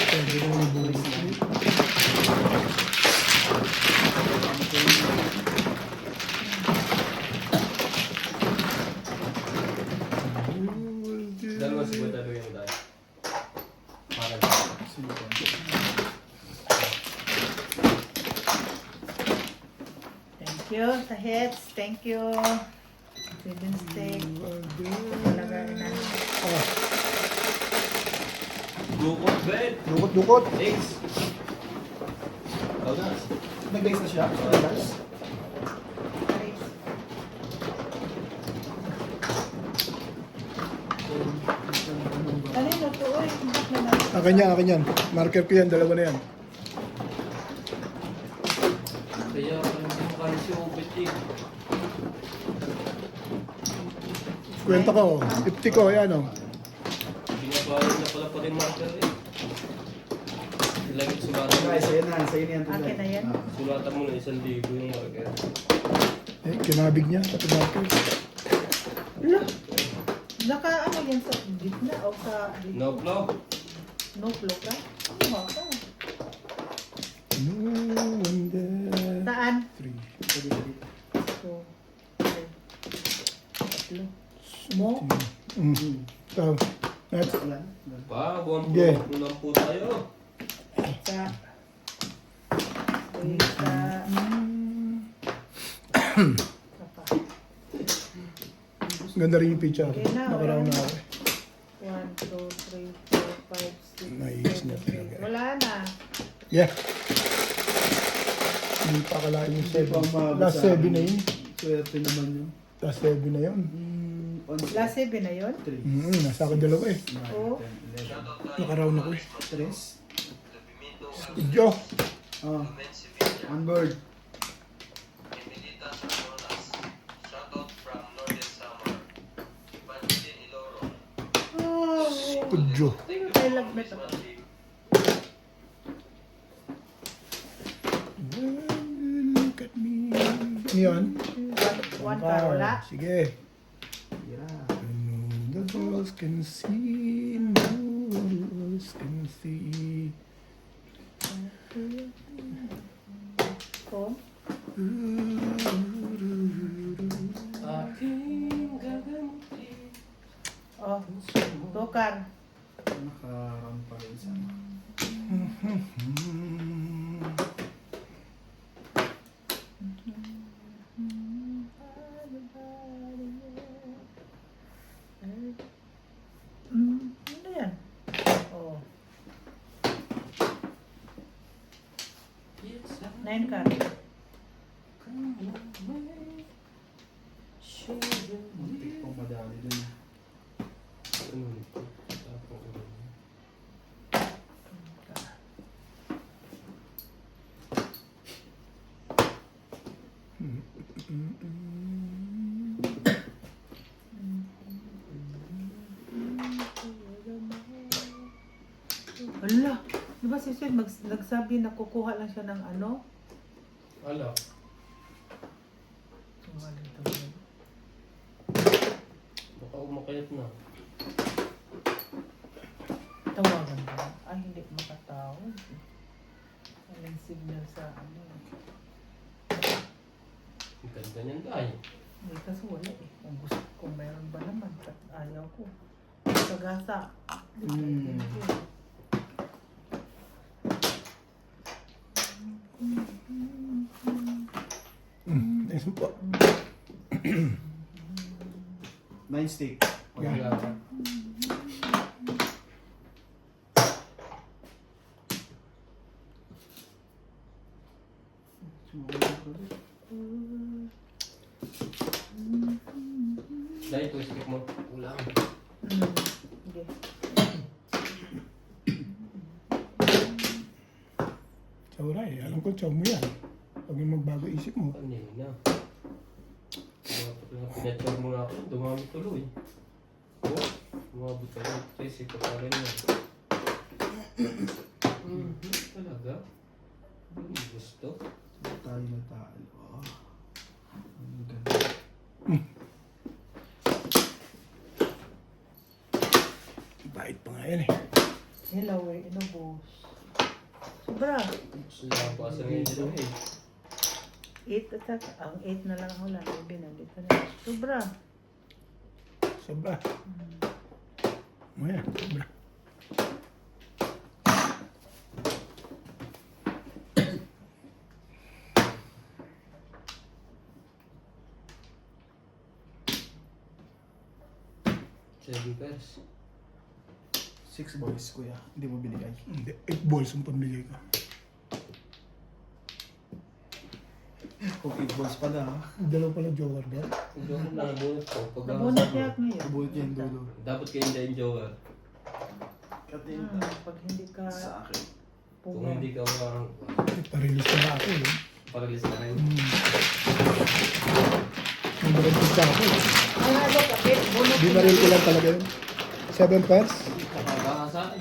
Pwede na yung bonus. Dalawa si Butalo yung dahil. Parang Sino ba? Thank you sa hits! Thank you! Seven steak. Talaga na. Dukot bed. Dukot-dukot. Ace. Ikaw na. Nag-base na siya? Nag-base? Kanino to? Uy, bakit na lang? Akin yan. Marker ko yan, dalawa na yan. Kaya hindi mo kaya si Obit eh. Kwenta ko, 50 ko, yan o. Binabayad na pala pa rin marker eh. Lagi sulatan mo. Guys, ayun na. Sa'yo na yan. Tuloy. Akin na yan? Ah. Sulatan mo na 1,000 yung marker. Eh, kinabig niya, pati marker. Ala, naka ano yan sa gitna o sa dito? No flow. No flow ka? Ano ka? No wonder. Saan? 3. Pwede ka dito. So, okay. Tatlo. Mo? So, next. Wala. Pa, buwan po. Yeah. Ulang po tayo. Sa... Sa... Sapa. Ganda rin yung picture. Okay na, Nakaraw wala na na. ako. 1, 2, 3, 4, 5, 6, Nais niya 7, talaga. 8. Wala na. Yeah. Hindi pa akalain yung Hindi pa 7. umabot Last sa 7 akin. na yun. Swerte naman yun. Last 7 na yun. Last 7 na yun? 3. Nasa akin dalawa eh. Oo. Shoutout tayo Nakaraon ako eh. Tres. sa Pimento, Studio. Oh, Lumen, Sevilla, on board. Emilita Saconas. Shoutout from Northern Samar. Evangeline Iloro. Oh, Studio. Thank you I for love always metal. watching. Look at me. Ano yan? one car, wala. Sige. Yeah. I know the girls can see, no girls can see. Phone? Aking gagamutin. Oh, Dokar. Nakaroon pa rin sa ano. Ano yan? Oh, 9 car. Muntik pong madali dun. Ano nito? Tapos ulo. Ala, di ba si Sir nagsabi na kukuha lang siya ng ano? Ala. Baka umakayat na. Tawagan ba? Ay, hindi makatawag. Walang signal sa ano. Ang ganda niyan tayo. Hindi kasi wala eh. Kung mayroon ba naman, ayaw ko. Sagasa. Next po. 9 stick. Wala. Dahil ito, skip mo. Ulang. Sige. Tsawra eh. Alam ko tsaw mo yan. Huwag yung magbago isip mo. Kanina. Pinatsyar mo na ako. Dumami tuloy. Oh, umabot ka na. Tracy ko pa rin yan. Talaga? Ano gusto? Tayo na tayo. Oh. Ang ganda. Bait pa nga yan eh. Hello, we're inubos. Sobra. Labasan ngayon dito eh. 8 at saka, ang 8 na lang ako lang. Sabi na, dito na. Sobra. Sobra. O yan, sobra. Seven pairs. 6 boys, kuya. Hindi mo binigay. Hindi, 8 balls ang pamigay ko. Kung 8 balls pa na, ha? Dalawa pala joker ba? Yung joker na nabunot ko. Pag Nabunot niya at ngayon. Nabuhat niya yung dulo. dapat kayo hindi yung joker. Katinta. Pag hindi ka Sa akin. Kung pumaw. hindi ka makang Parilis na ako eh. paralis na rin. Nandang pizza ako eh. Ang ano, kapit, bunot. Binaril ko lang talaga yun. 7 pairs. Nakakasa sa akin.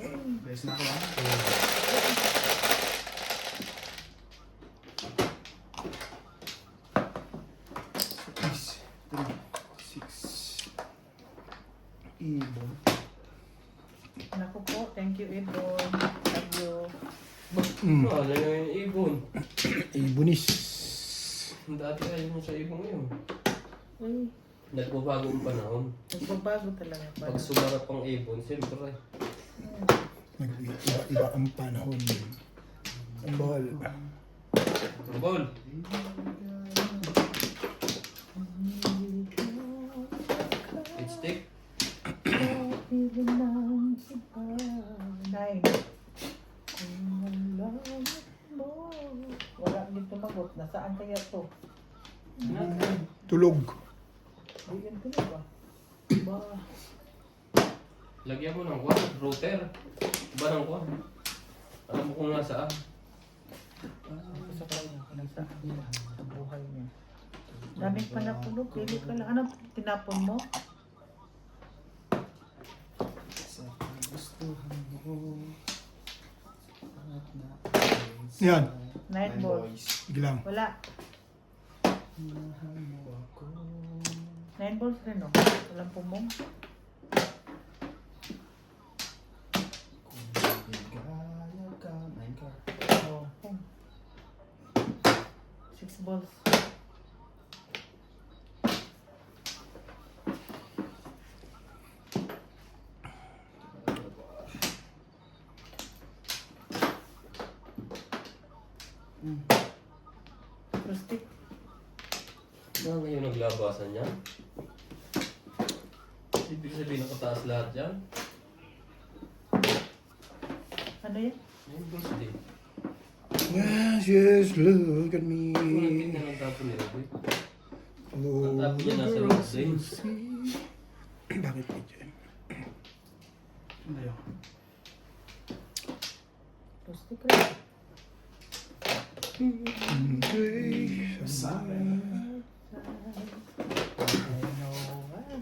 Best na ako ah. Six, 3, 6. Ibon. Naku po, thank you, Ibon. Love you. Ano yung ibon? Ibunis. Dati ayaw mo sa ibon ngayon. Uy, Nagbabago ang panahon. nagbabago talaga Pag pala. sumarap ang ibon, siyempre. Nag-iba-iba ang panahon. Ang bahal. Ball. It's stick. Nine. Kung nalaman mo. Wala din tumagot. Nasaan kaya to? Tulog. Hindi yan tunog ah. Ba? Lagyan mo ng kwan, router. Ba ng kwan? Alam mo kung nasaan. Sa kanya, nasaan niya? Sa buhay niya. Daming pa napunog. Pili ka lang. Ano tinapon mo? Sa gustuhan mo. At na. Yan. Nine balls. Sige lang. Wala. Mahal mo ako. 9 balls rin oh. Walang pumong. Kung ligaya ka. 9 ka. Oh. 6 balls. Rustic. Na ngayon naglabasan yan. Ibig sabihin nakataas lahat yan. Ano yan? Yung birthday. Just look at me. Kung tingnan ang tapo ni Roboy. Oh, Ang tapo niya nasa girls birthday. will see. Bakit ka dyan? Ano yun? Rustic rin. Sa I know.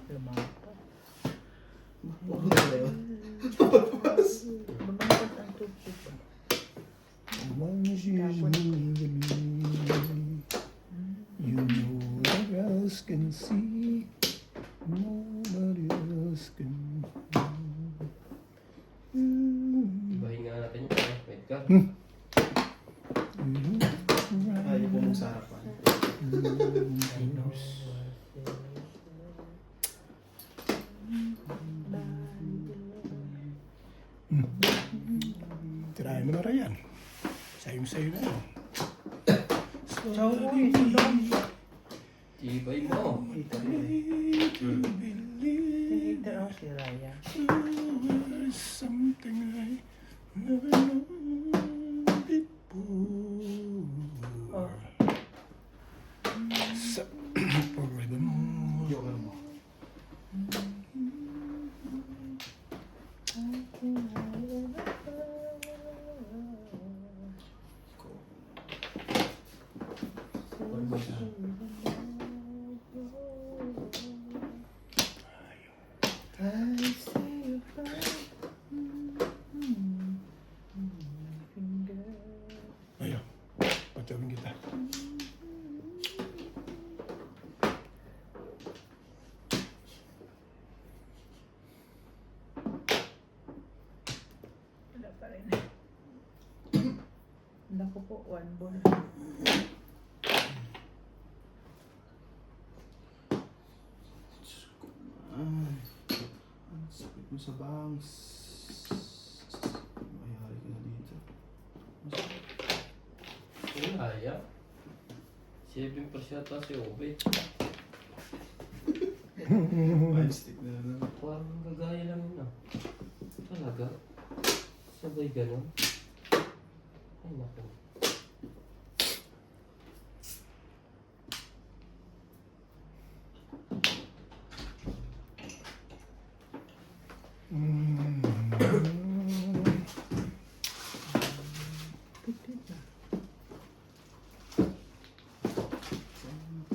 Lumapas. Ano yun? Lumapas ang tubig. Once she's moving me, you know what else can see. Nobody else can. Ibahin nga natin yun. Wait ka. Ayaw po mong sa harapan. I know. Tirahin mo na rin yan. Sa'yo na yan. Chow mo eh. Sulong. Ibay mo. Tinitter ako si Raya. Something I never known before. Oh. Something I see you Ayun. Patawin kita. Wala pa rin. Naku po, one ball. Ay, ang sakit mo sa bangs. Mayari ka na dito. Yung kaya. 7% yata si Obe. Five stick na lang. Parang gagaya lang yun ah. Talaga? Sabay ganun? Ay naku.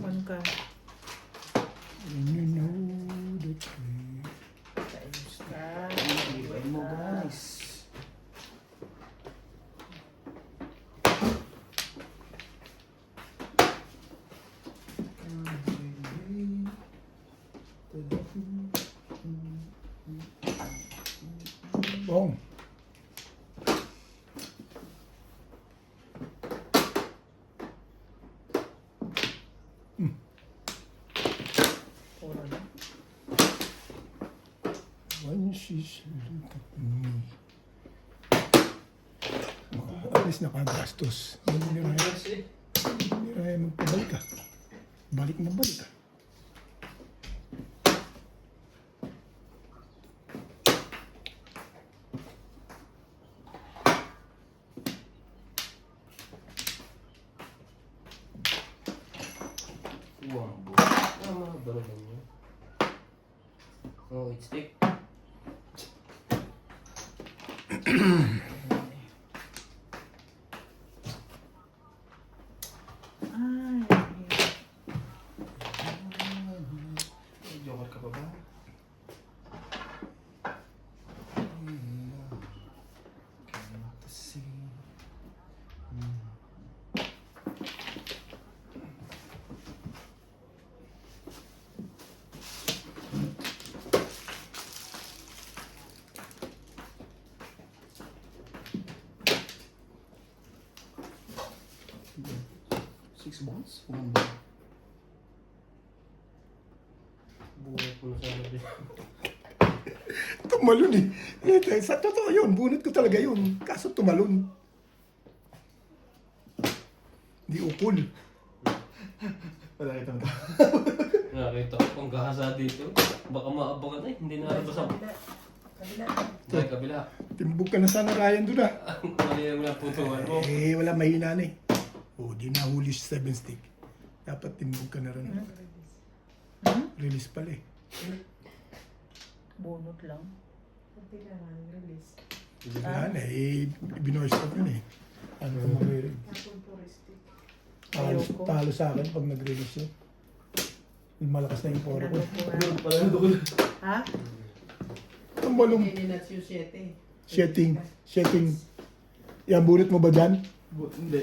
One ka. And you know that Times ka. Ibay mo guys. Boom. Puro na. When she's look at me. At least nakagastos. Hindi na magpabalik ka. Balik na balik ka. Wambo. Tama ba naman yun? Oh, it's thick. Ay, Joker ka pa ba? Cannot see. 6 balls? 1 ball. Buhay ko na sana din. Tumalon eh. Sa totoo yun, bunot ko talaga yun. Kaso tumalon. Di ukol. Wala kita mo. Nakita ko pang gahasa dito. Baka maabangan ay, hindi na nalabas ang... kabila. Dahil kabila. Timbog ka na sana Ryan doon ah. Mali mo na putuan mo. Eh, wala mahina na eh. Oh, di nahuli si 7 stick. Dapat timbog ka na rin. Release pala eh. Bunot lang. Kailangan release. Wala na eh. Binoise ko yun eh. Ano ka mag-release? Kapon puristic. Talo sa akin pag nag-release yun. Malakas na yung poro ko. Pala na doon. Ha? Tumalong. Hindi na siyo 7. Setting. Yan, bunot mo ba dyan? Hindi.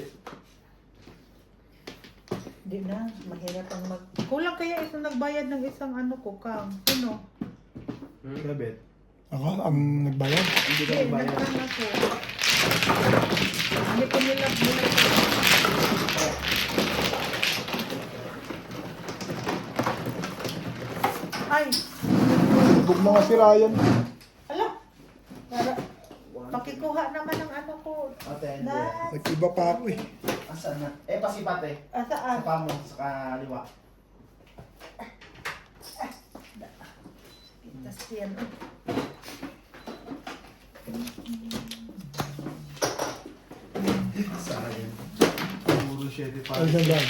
Hindi na. Mahirap ang mag... Kulang kaya ito nagbayad ng isang ano ko, Kang. Sino? Gabet. Ako, ang nagbayad. Hindi ka Hindi, magbayad. nagkang ako. Hindi ko nila mula ito. Ay! Timbog na nga si Ryan. Ala! Para, pakikuha naman ng ano ko. Ate, hindi. Na, Nag-iba pa ako eh. Asan na? Eh, pasipat eh. asaan? Sa pamo, sa kaliwa. Tapos yan. Sayang. Puro 7 pa. Ano saan lang?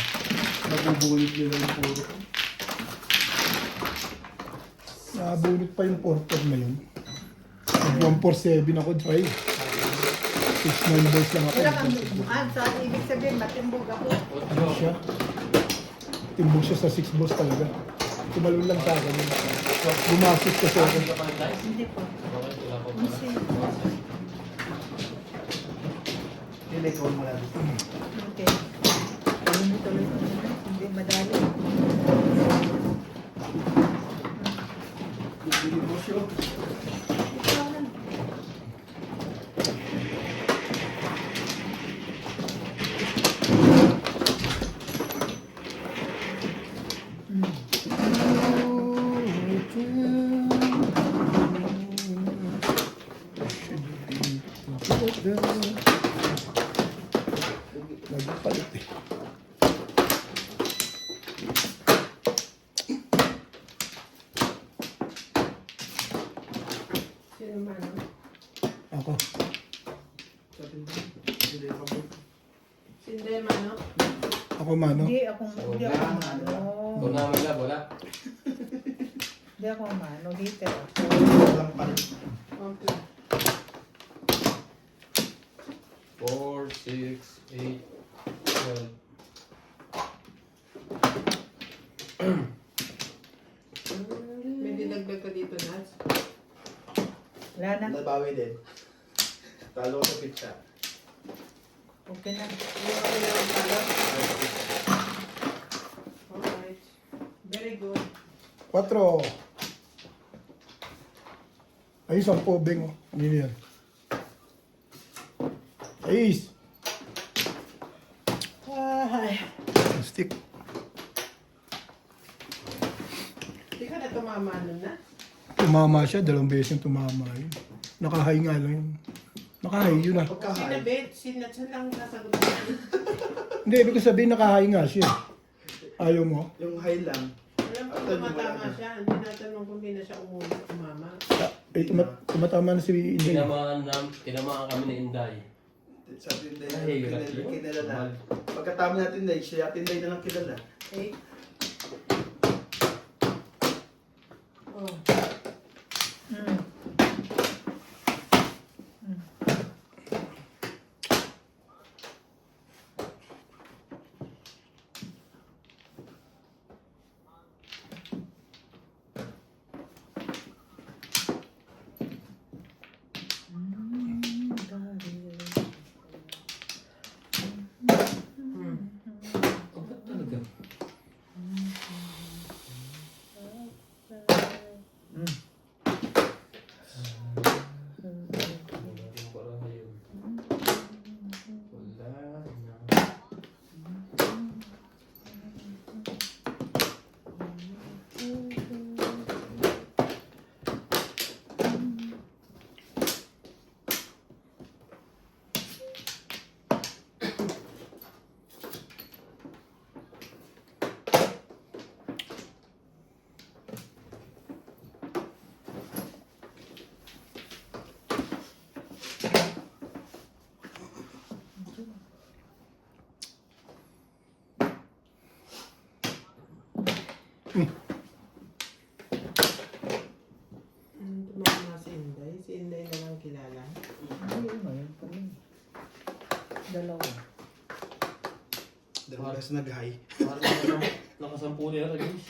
Nabubunit nila yung puro. Nabunot pa yung 4-4 na yun. Nag-1-4-7 ako, try. 6 numbers lang ako. Wala kang sa ibig sabihin, matimbog ako. Ano siya? Timbong siya sa 6 balls talaga. Tumalun lang sa akin. Bumasik kasi ako. Hindi ka pa nag-dice? Hindi pa. Okay, wala pa pala. Kasi, Pili ko mula dito. okay. Tuloy-tuloy ko na. Hindi madali. Bibili mo siya. Ikaw na. Nagpalit eh. Sino man? Ako. Sa tindahan. Hindi ako mo. Sinde man, no? Ako mano. Hindi ako mano. Kung naman lang, wala. Hindi ako mano. Hitter ako. Walang palit. Okay. 4, 6, 8, 12. May dinagdag ka dito, Nats? Wala na. Nabawi din. Talo ko sa pizza. Okay na. Yung okay lang ang pala? Alright. Very good. 4. Ayos ang pobeng. Oh. Ano yan? Ayos. Ay. Stick. Hindi ka na tumama nun, na? Tumama siya. 2 beses yung tumama yun. Nakahay nga lang yun. Nakahay yun ah. Pagkahay. Sinabit, sinatsan lang sasagot natin. Hindi, ibig ko sabihin nakahay nga siya. Ayaw mo? Yung high lang. Alam ko tumatama siya. Hindi natanong kung hindi na siya umama. Eh, tumatama na si Inday. Tinamaan kami ni Inday. Sa tinday Ay, na hirap yun. kilala na. Pagkatama natin tinday, siya tinday na lang kilala. Okay? Oh. Mm. Oh, ba't talaga? Yung parang yun. Wala na. Tumama si Inday. Si Inday na lang kilala. Ayun mo, yun pa rin. Dalawa. Dalawang beses nag-high. Parang nakasampu niya rin, guys.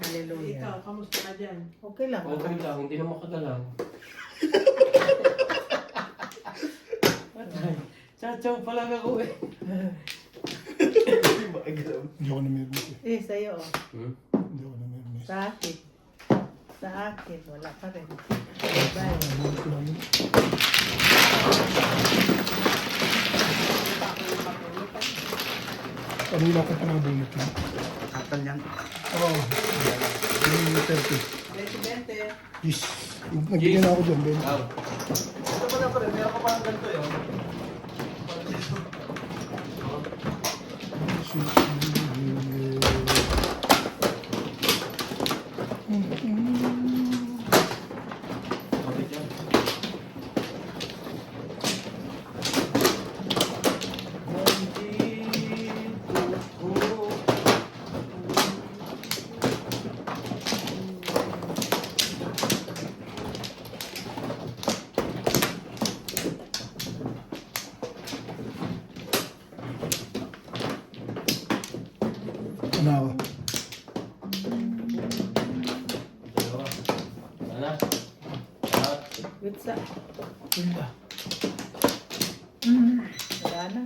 Hallelujah. Ikaw, kamusta ka dyan? Okay lang. Okay lang, hindi na makagalaw. Patay. Chachaw pa lang ako eh. Hindi ako namirmis eh. Eh, sa'yo. Oh. Hmm? Hindi ako namirmis. Sa akin. Sa akin, wala pa rin. Bye. Nabulot ko lang yun. Kanina ko pa nabulot yun. Katal yan. Oo. Yung 30. Presidente. Yes. Nagbigyan na ako dyan, Ben. Aw. Ito pa na pa rin. Meron ko parang ganito yun. Kapit yan. na ako. Dalawa. Sana. Lahat. Witsa. Wala. Wala na.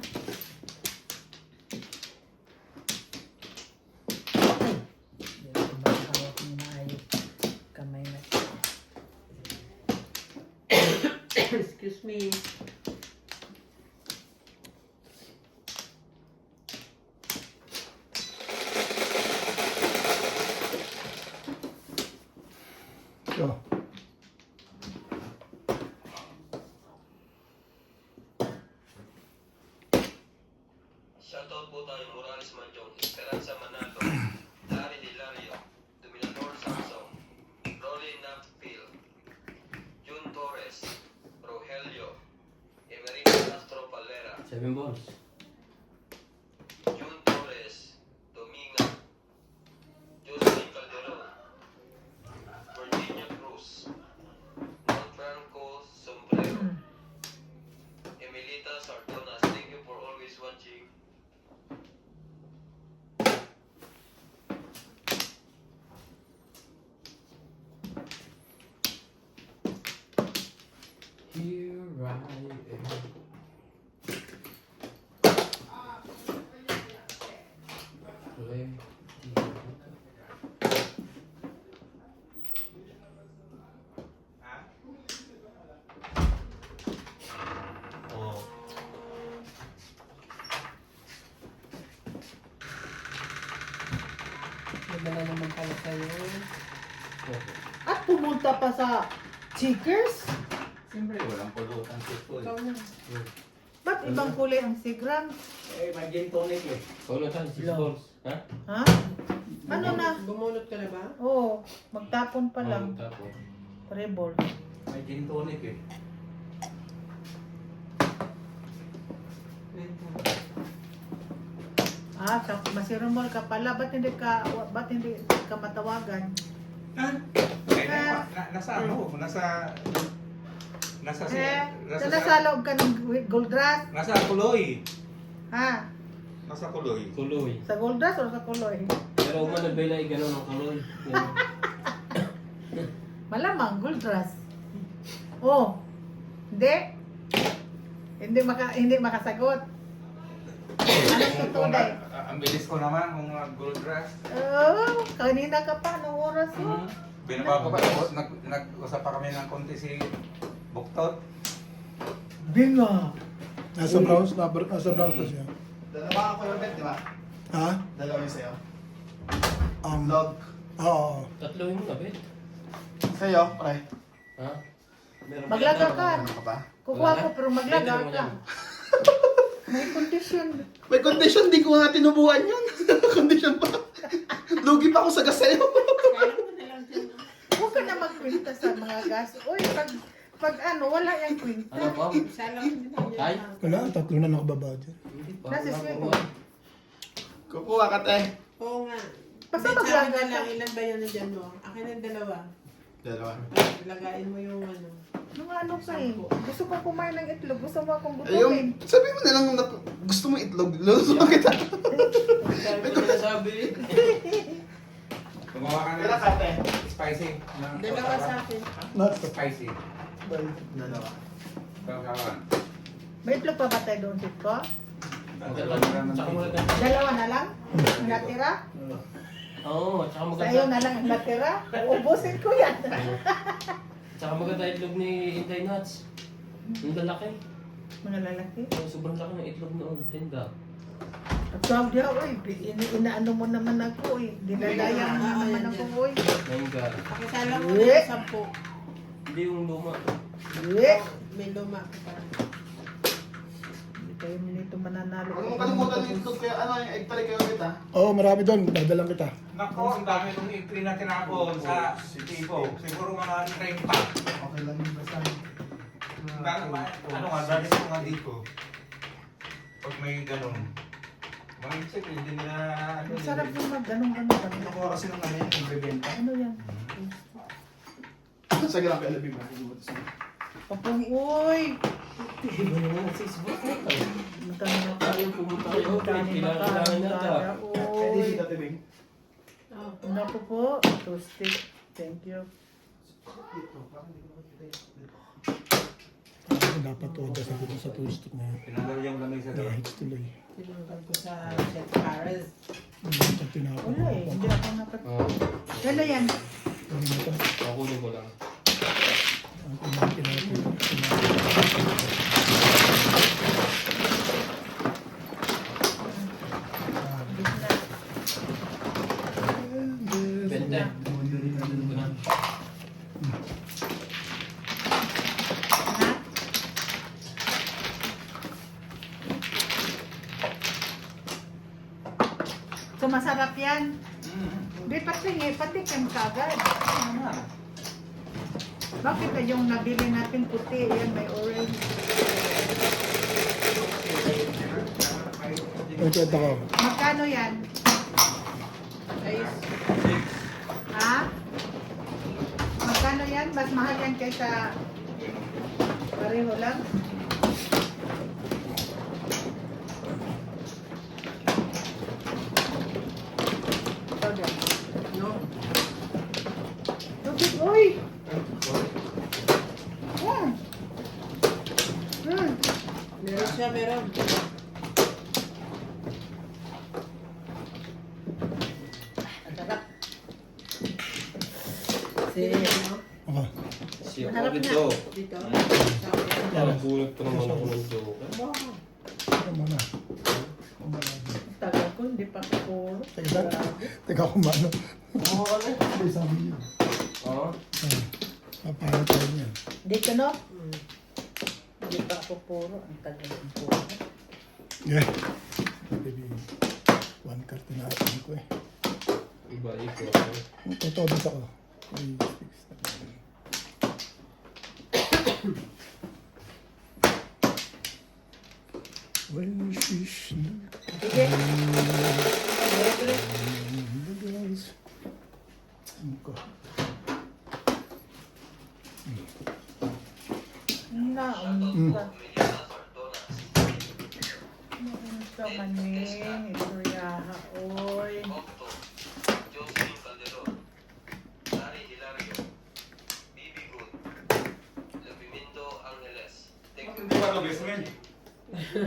Hindi ko makahawak ng maayos. Kamay na. Excuse me. So, Shoutout po tayo Morales Manjong, Esperanza Manalo, Daryl Hilario, Dominador Samsung, Rolly Napfield, June Torres, Rogelio, Emerito Castro Palera, 7 balls. June Torres, Dominga, Jocelyn Calderon, Virginia Cruz, Juan Franco Sombrero, Emilita Sardonas. Thank you for always watching. Here I am. Ready. Oo. Wala na naman pala kayo. Okay. At pumunta pa sa Checkers? Siyempre, walang pulutan si Paul. Ikaw na. Ba't ibang kulay ang sigram? Eh, may gin tonic eh. Paulo tayo, 6 Long. balls. Ha? Ha? Ano na? Bumunot ka na ba? Oo, magtapon pa lang. Tapos. Trebol. May gin tonic eh. Ah, masirumol ka pala. Ba't hindi ka matawagan? Ha? Nasa ano? Nasa Nasa loob ka ng gold rush? Nasa Kuloy. Ha? Nasa Kuloy. Kuloy. Sa gold rush o sa kuloy? Pero umanag ba yung gano'n ng kuloy? Yan. Malamang, gold rush. Oh, hindi. Hindi makasagot. Anong totoo dahil? Ang bilis ko naman kung gold rush. Oh, kanina ka pa, anong oras mo? Binaba ko pa. Nag-usap pa kami ng konti si Buktot. Binga! nasa Browns, nasa Browns pa siya. Dalawa ako yung bet, di ba? Ha? Dalawa yung sa'yo. Vlog. Oo. Tatlohin mo na, Bet. Sa'yo, pre. Ha? Maglaga ka. Ano ka ba? Kukuha ko pero maglaga Pwede mo ka. yan. May condition. May condition, di ko nga tinubuan yun. Condition pa. Lugi pa ako sa gaseo. Kaya mo na lang dyan. Huwag ka na magkwenta sa mga gas. Uy, pag ano, wala yung kwenta. Ano pa? Isa lang din yan. Ay. Wala, tatlo na nakababa dyan. Hindi pa. Nasa Wala sweet. pa ba? Kukuha ka, te. Oo nga. Basta Hindi, maglaga sabi ka. na lang, ilan ba yan nandyan mo? Akin ang dalawa. Dalawa. Lagain mo yung ano. Nung ano ka eh. Gusto ko kumain ng itlog. Gusto mo akong Ayun, gutumin. sabi mo na lang na gusto mo itlog. Luto kita. Sabi ko na sabi. Gumawa ka Kaya na ka, te. spicy. Dalawa sa akin. Not Spicy. Dalawa. Kakawan. May itlog pa ba tayo doon, Tito? Tsaka maganda. Dalawa na lang? Ang natira? Oo, tsaka Sa iyo maganda. na lang ang natira? Uubusin ko yan. Tsaka maganda itlog ni Inday Nuts. Ang lalaki. Mga lalaki. Sobrang laki ng itlog noon. Tinda. At tawag niya, uy, inaano mo naman ako eh. Dinadaya mo naman ako, uy. Mangga. Pakisala mo na yung 10. Hindi yung luma. Eh, May luma ka pa. hindi kayo nito mananalo. Huwag mo kalimutan yung itlog kaya ano yung egg try kayo kita. Oo, marami doon. Dadalang kita. Nako, ang dami nung entry na tinapon sa tipo. Siguro mga 30. Okay lang yung basta. Ano nga, dami ko nga dito. Pag may ganun. Mga insect, hindi nila ano. Ang sarap yung ganun-ganun. Nakuha kasi ng ano yan, yung bebenta. Ano yan? Sige lang, kaya labi mo. Papung, uy! Iba naman ang 6 bucks na ito. Magkano na tayo? Tayo pumunta kayo. Magkano na Kailangan na tayo? ito. Oo. Hindi dito, Tibing. Oh. Naku po, toasted. Thank you. Dito, parang hindi ko makikita yun. Dapat to sa dito sa toasted na yun. Tinanggal yung lamig sa doon. Kahit tuloy. Tinanggal ko sa Chef Paris. Ito tinapon. Wala eh, hindi ako napat. Oo. Kailan yan? Ano na ito? Kukunin ko lang. Ang tinapon. Bente. Ito na. So masarap yan. Di patikim ka agad. Bakit na yung nabili natin puti, yan may orange. Ito ko. Magkano yan? Ayos. Ha? Magkano yan? Mas mahal yan kaysa pareho lang? Ito din. No? Tubig, uy! Meron siya, meron. Ang sarap. Sino no? Ako. Siya Harap ko na. dito. Dito. Nagulat ko naman ako ng joke. Ito muna. Tagal ko, hindi pa ako puro. Teka kumano. Oo, ano? Hindi sabi niyo. Oo. Paano tayo niyan? Dito, no? Hindi pa ako puro. Ang tagal ng puro. Yeah. Maybe 1 card na natin ko eh. Iba iko. Totoo dito ako. 3, 6, 7. When she's Sige. the girls. Ano ko? Naunta. Naunta maning. Ito yaha, oy. Octo, Jocelyn Calderon, Larry Hilario, Bibi Good, Lupimindo Angeles. Thank you. Hindi pa ito basement.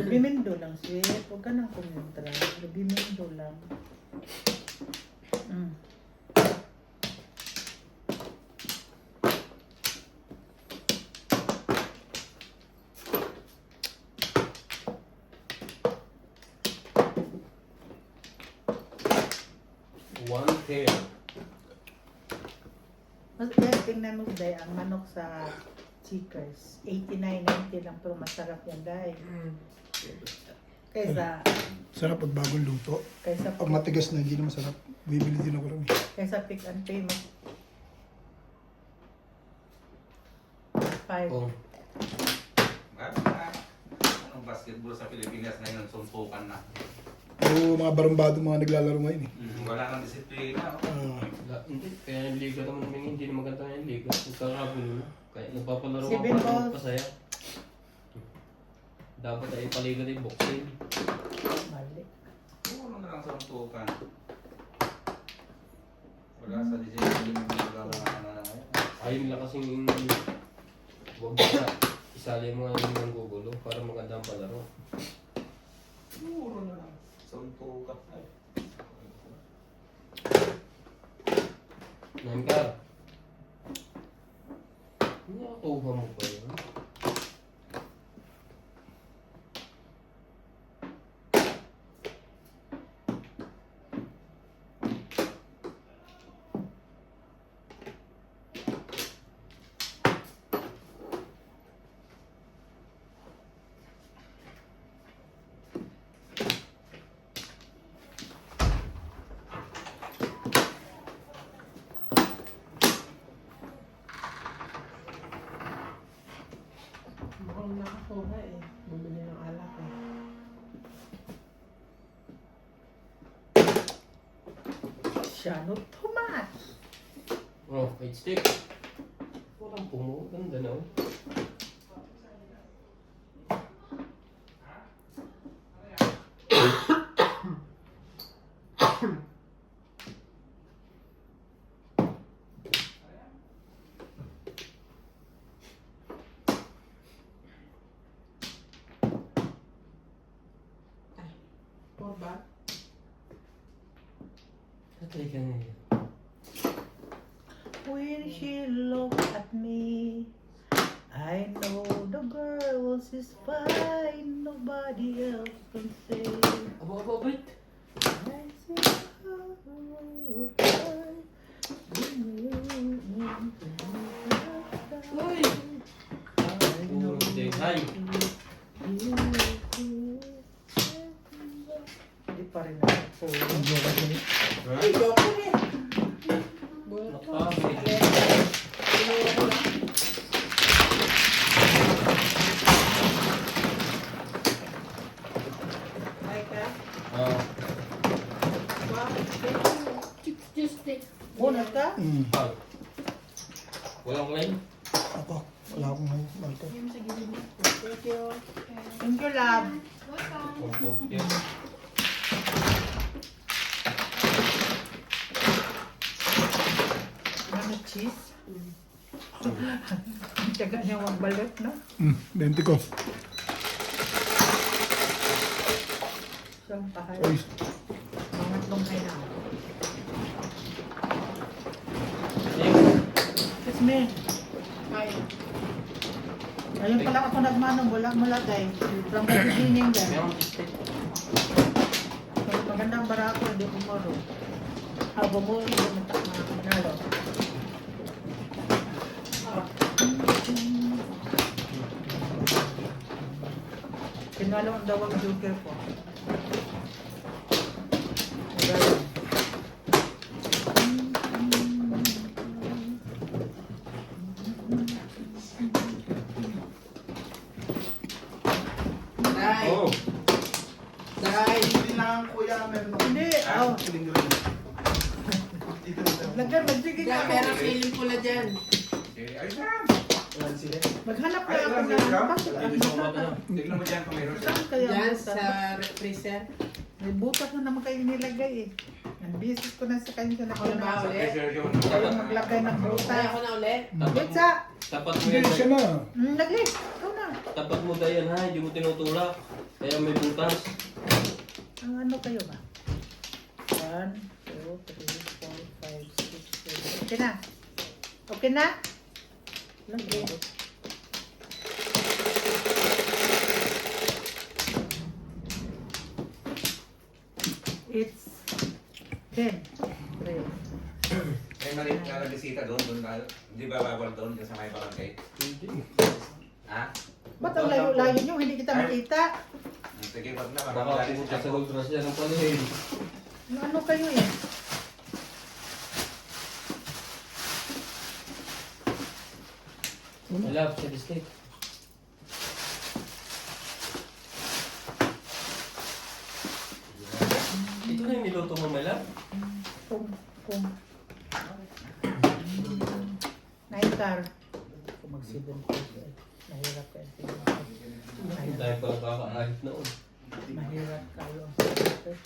Bimindo lang, sweet. Huwag ka nang kumontra. Bimindo lang. Mm. One pair. Mas yan, tingnan mo day, ang manok sa Checkers. 89.90 lang pero masarap yan day. Kaysa, Sarap pag bagong luto. kaysa, Pag matigas na, hindi na masarap. Bibili din ako rin. kaysa pick and pay mo. 5. Oh. Anong basketball sa Pilipinas ngayon, sumpukan na. Oo, mga barumbado mga naglalaro ngayon eh. Wala nang disiplina. Oh. Hindi, kaya yung liga naman namin hindi na maganda yung liga. Nagkakagulo na. Kaya nagpapalaro ka Seven para balls. magpasaya. Dapat ay paliga din boxing. Mali. Puro na lang sumpukan. Wala sa disiplina mga ano na ngayon. Ayun lang kasing huwag basta isali mo nga yung gugulo para maganda ang palaro. Puro na lang sumpukan. Ay. Nankar. Nakuha mo pa yun. Mukhang nakakuha eh. Bumili ng alak eh. Siya, no tomat. Oh, wait stick. Walang pumo. Ganda na oh. Patay ka na yun. When she looked at me, I know the girl is fine, nobody else can say. Aba, wait. I see Uy! Puro denghay. Hindi pa rin ako. Ay, joke rin. Nakami. Ay ka? Ah, Wow. Bunot ka? ah. Walang line? Ako, wala akong malto. Thank you. Thank you, love. Opo, yan. Ano, cheese? Tiyaga niya magbalot, no? 20 ko. Siyang pahay. Uy, Mga tlonghay na. Kiss me. Ay. Ayun pala ako nagmanong, wala malagay. From the beginning din. Meron cheesecake. Magandang barako, hindi bumuro. Bumuro, hindi manalo. Pinalo ang dawang joker ko. Magaling. Day. Oh! Day. Hindi lang kuya, meron ako. Hindi, oh. Lagyan, magsigig Diyan, ako. meron feeling pula dyan. Ayos na. Maghanap na ako Ay, ng ay, bakit Hindi ang ko mata na. Tignan mo dyan kung mayroon. Saan kaya Dyan butas? sa freezer. May butas na naman kayo nilagay eh. Ang bisis ko na sa kanya sa Ako na ba nakuna. ulit? Sergio. Ayaw maglagay ng Ay, butas. ako na ulit. Wait sa! Tapat mo hindi yan. siya na. Lagay! Ikaw na! Tapat mo dayan ha, hindi mo tinutulak. Kaya may butas. Ang ano kayo ba? 1, 2, 3, 4, 5, 6, 7. Okay na? Okay na? Lagay. It's 10. 3. May maliit na bisita doon tayo. Hindi ba bawal doon sa may barangay? Hindi. Ha? Ba't ang layo-layo nyo? Hindi kita makita. Sige, wag na. Baka Baka pumunta sa Goldrush yan ang panin. Ano kayo eh? I love cheesecake. Ito na yung niluto mo, Mela? Kung. Naikar. Kung mag-7 pesos. Mahirap kayo. Dahil pa kakaahit noon. Mahirap kayo ang 7 pesos.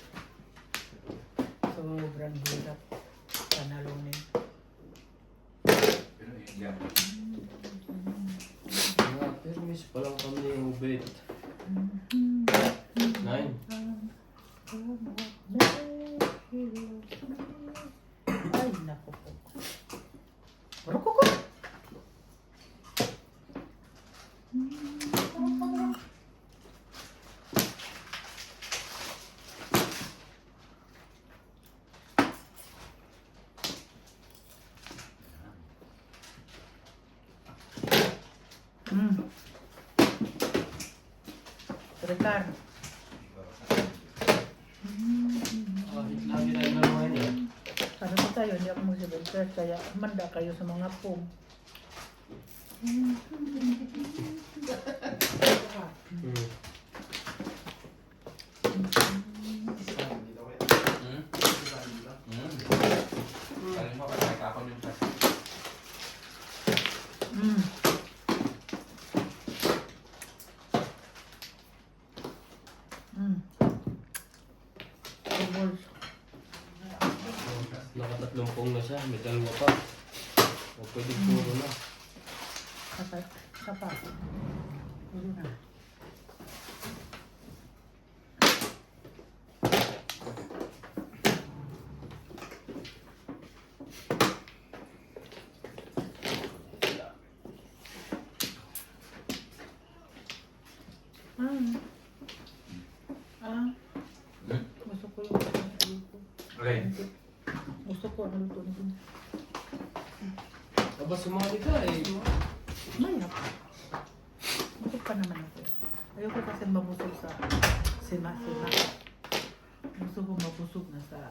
Sobrang hirap. Panalunin. Yan. Mga permis pa lang kami yung bed. 9. Ay, naku po. Rukoko! Regular. Kahit lagi tayo naman niya. Ano ko tayo, hindi ako mag-7 kaya manda kayo sa mga pong. Galing mo, patay ka ako yung kasi. Balls. Nakatatlong pong na siya, may dalawa pa. O pwede puro na. Kapag, kapag. Puro na. Gusto ko ano luto nito. Aba, sumali ka eh. Maya. Busog pa naman ako. Ayoko kasi mabusog sa sima-sima. Gusto ko mabusog na sa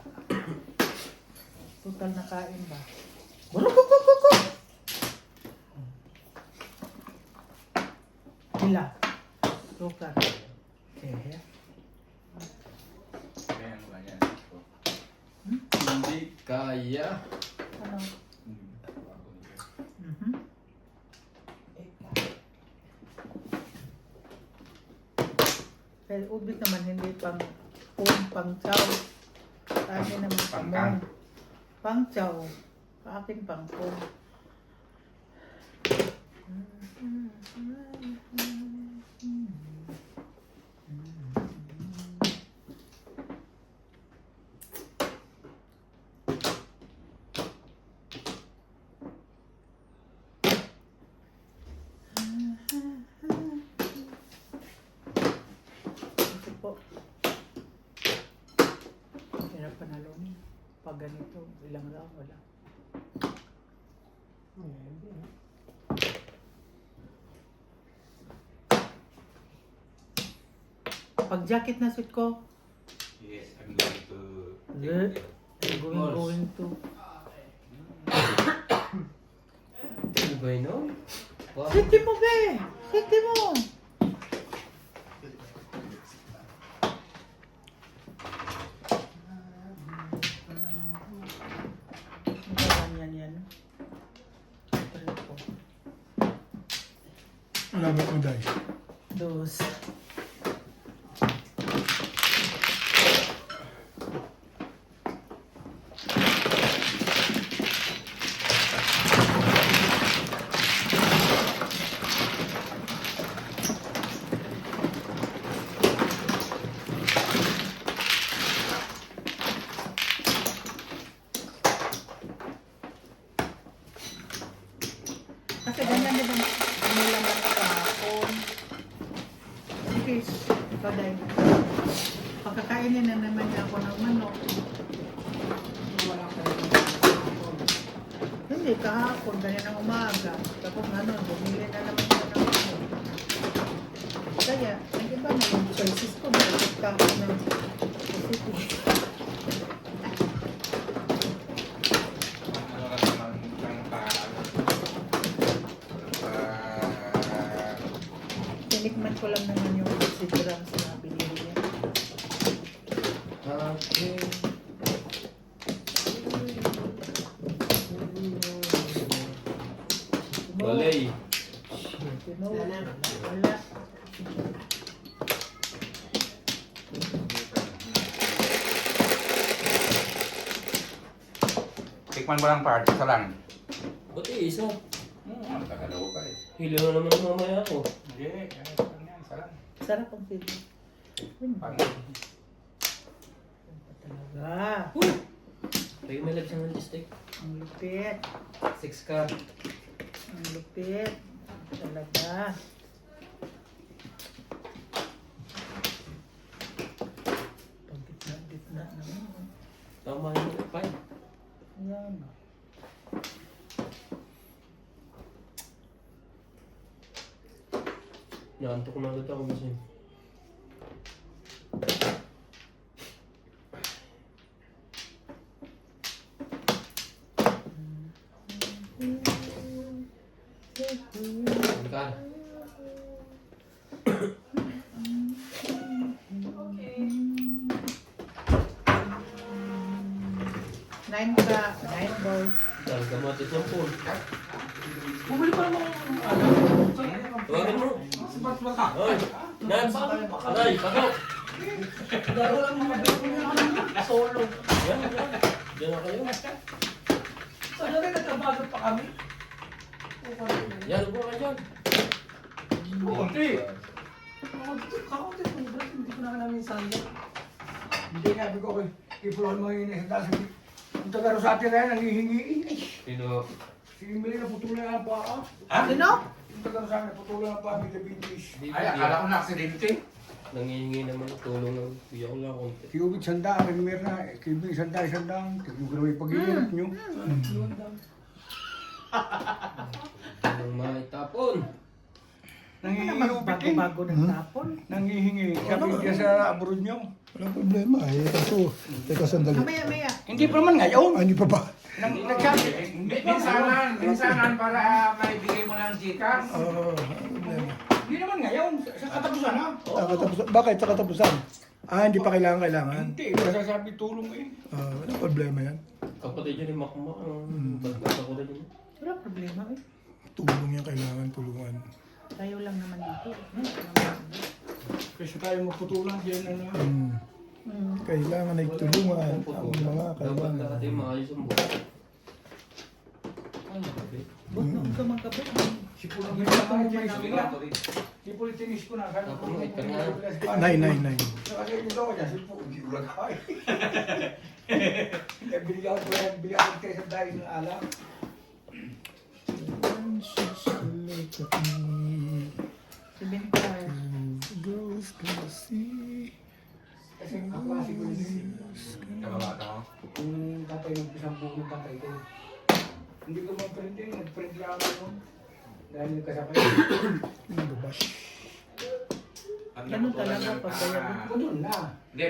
total na kain ba. Burukukukukuk! Hila. Sukar. Okay. Ayan, ganyan. Hindi kaya. Ano? Mhm. Pero ubit naman hindi pang chow. Sa akin naman Pangkang. pang chow. Sa akin pang pong. Ito po. Hirap panalong. Pag ganito, ilang lang, wala. Pag jacket na suit ko, Yes, I'm going to... yeah, going to. Ano ba yun, no? Wow. Siti mo, be! Siti mo! Ganyan yan. Pero po. Alabat mo, Day. Dos. Kasi ganyan din ang nilaman ko kahapon. Fish, kaday. Pagkakainin na naman niya ako ng manok. Wala ka rin kahapon. Hindi, kahapon, ganyan ang umaga. Tapos ano, bumili na naman siya ng manok. Kaya, nag-iba na yung choices ko. Nag-iba ako ng recipe. Ano lang naman ang Tinikman ko lang naman yung 60 grams na binili niya. Okay. Walay. Wala. Tikman mo lang part, isa lang. Buti isa. Ang tagalaw pa eh. Hilo na naman mamaya ako. Hindi, isa lang. Sarap ang sili. Pang Talaga. Lagi may lagsan ng steak. Ang lupit. 6 ka. Ang lupit. Talaga. Pag gitna naman. Tama yun. 5. Ayan. Naantok na agad ako kasi. Ka. Nine ka. 9 balls. Dahil kamatis ng pool. Bumili pa naman ano. Tawagin mo. Oy! Nats! Aray! Pasok! Dahil lang mga beko niya solo. Yan, yan. Diyan na kayo. Sa gabi nagkabago pa kami. Yan, upo ka dyan. Kaunti. Kaunti. Hindi ko na namin sayang. Hindi nga, ko kay Ipulon mo yun eh. Dahil yung taga Rosati na yan, nangihingi. Sino? Si Emily na putulan ang paa. Ha? Sino? Yung taga Rosati na putulan ang paa, may diabetes. Ay, akala ko na aksidente. nangihingi naman ng tulong ng kuya ko lang konti. Kiubit sandaan, rinmer na. Kiubit sandaan. Tigugro yung pag-iinit nyo. Anong maitapon? Nangihingi ubit eh. Bago-bago ng tapon. Nangihingi. Sabi niya sa abroad nyo. Walang problema eh. Kaso, teka sandali. Maya. Hindi pa naman ngayon. Hindi pa ba? Nagsabi. Minsanan para maibigay mo ng Gcash. Oo, walang problema. Hindi naman ngayon. Sa katapusan ha. Katapusan. Bakit sa katapusan? Hindi pa kailangan. Hindi. Masasabi tulong eh. Walang problema yan. Kapatid yun ni Makma. Ba't nasa ko rin yun? Wala problema eh. Tulong yan kailangan, tulungan. Tayo lang naman dito. Kasi tayo magputulan dyan. Kailangan ay tulungan ang mga Dapat kailangan. natin maayos ang buhay. Ano ba? Ba't na ka magkabit? Sipulang may mga may sila. Sipulang tinis ko na. Tapos mo, ito nga. Nay. Kasi yung daw niya, sipulang sipulang kawai. Binigyan ko yan, binigyan ko kayo sa dahil ng alam. Si Bentar. Girls can see. Kasi ang klase ko yun. Kababata mo? Kung tatay ng isang buong tatay ko. Hindi ko mag-print yun, nag-print lang ako nun. Dahil nagkasakay. Nababash. Ganun talaga pag kaya Ganun na. Hindi,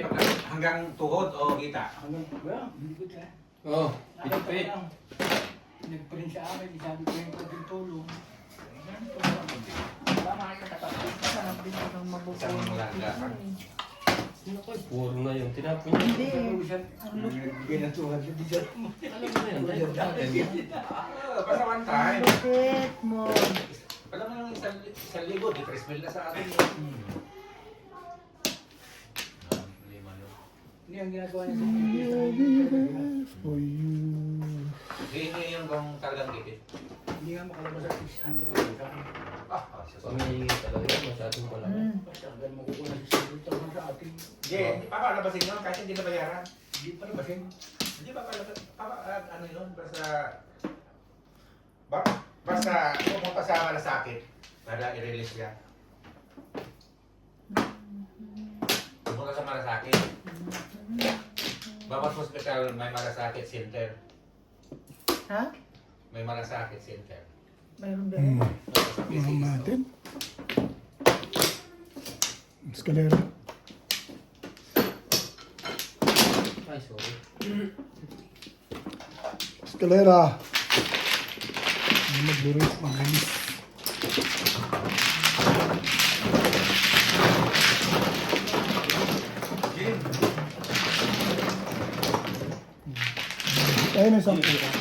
hanggang tuhod o kita. Hanggang, well, hindi ko na. Oh, Nakita ko pitpit. lang. Nag-print sa akin, sabi ko yung pagking tulong. Tama ka katapos. Sarap din ako ng Isang malaga. Sino ko? Puro na yun. Tinapon niya. Hindi. Nagbigay ng 200 dyan. Alam mo na yan. Dahil natin. Basta one time. Lupit mo. Alam mo yung isang libo, di 3,000 na sa atin. Hindi ang ginagawa niya sa For you. Hindi yung kung talagang gipit. Hindi nga makalabas sa 600. Pamihingi talaga yan. Masyadong malaki. Basta hanggang makukuha ng 600,000 sa atin. Hindi, papalabasin yun kasi hindi na bayaran. Hindi pa nabasin. Hindi papalabas, ano yun, basta pumunta sa malasakit para i-release yan. Pumunta sa malasakit. Bawat hospital may malasakit center. Ha? May malasakit center. Mayroon din. Mga natin. Escalera. Ay, sorry. Escalera. Magburis. Ayun ang sampu. Doon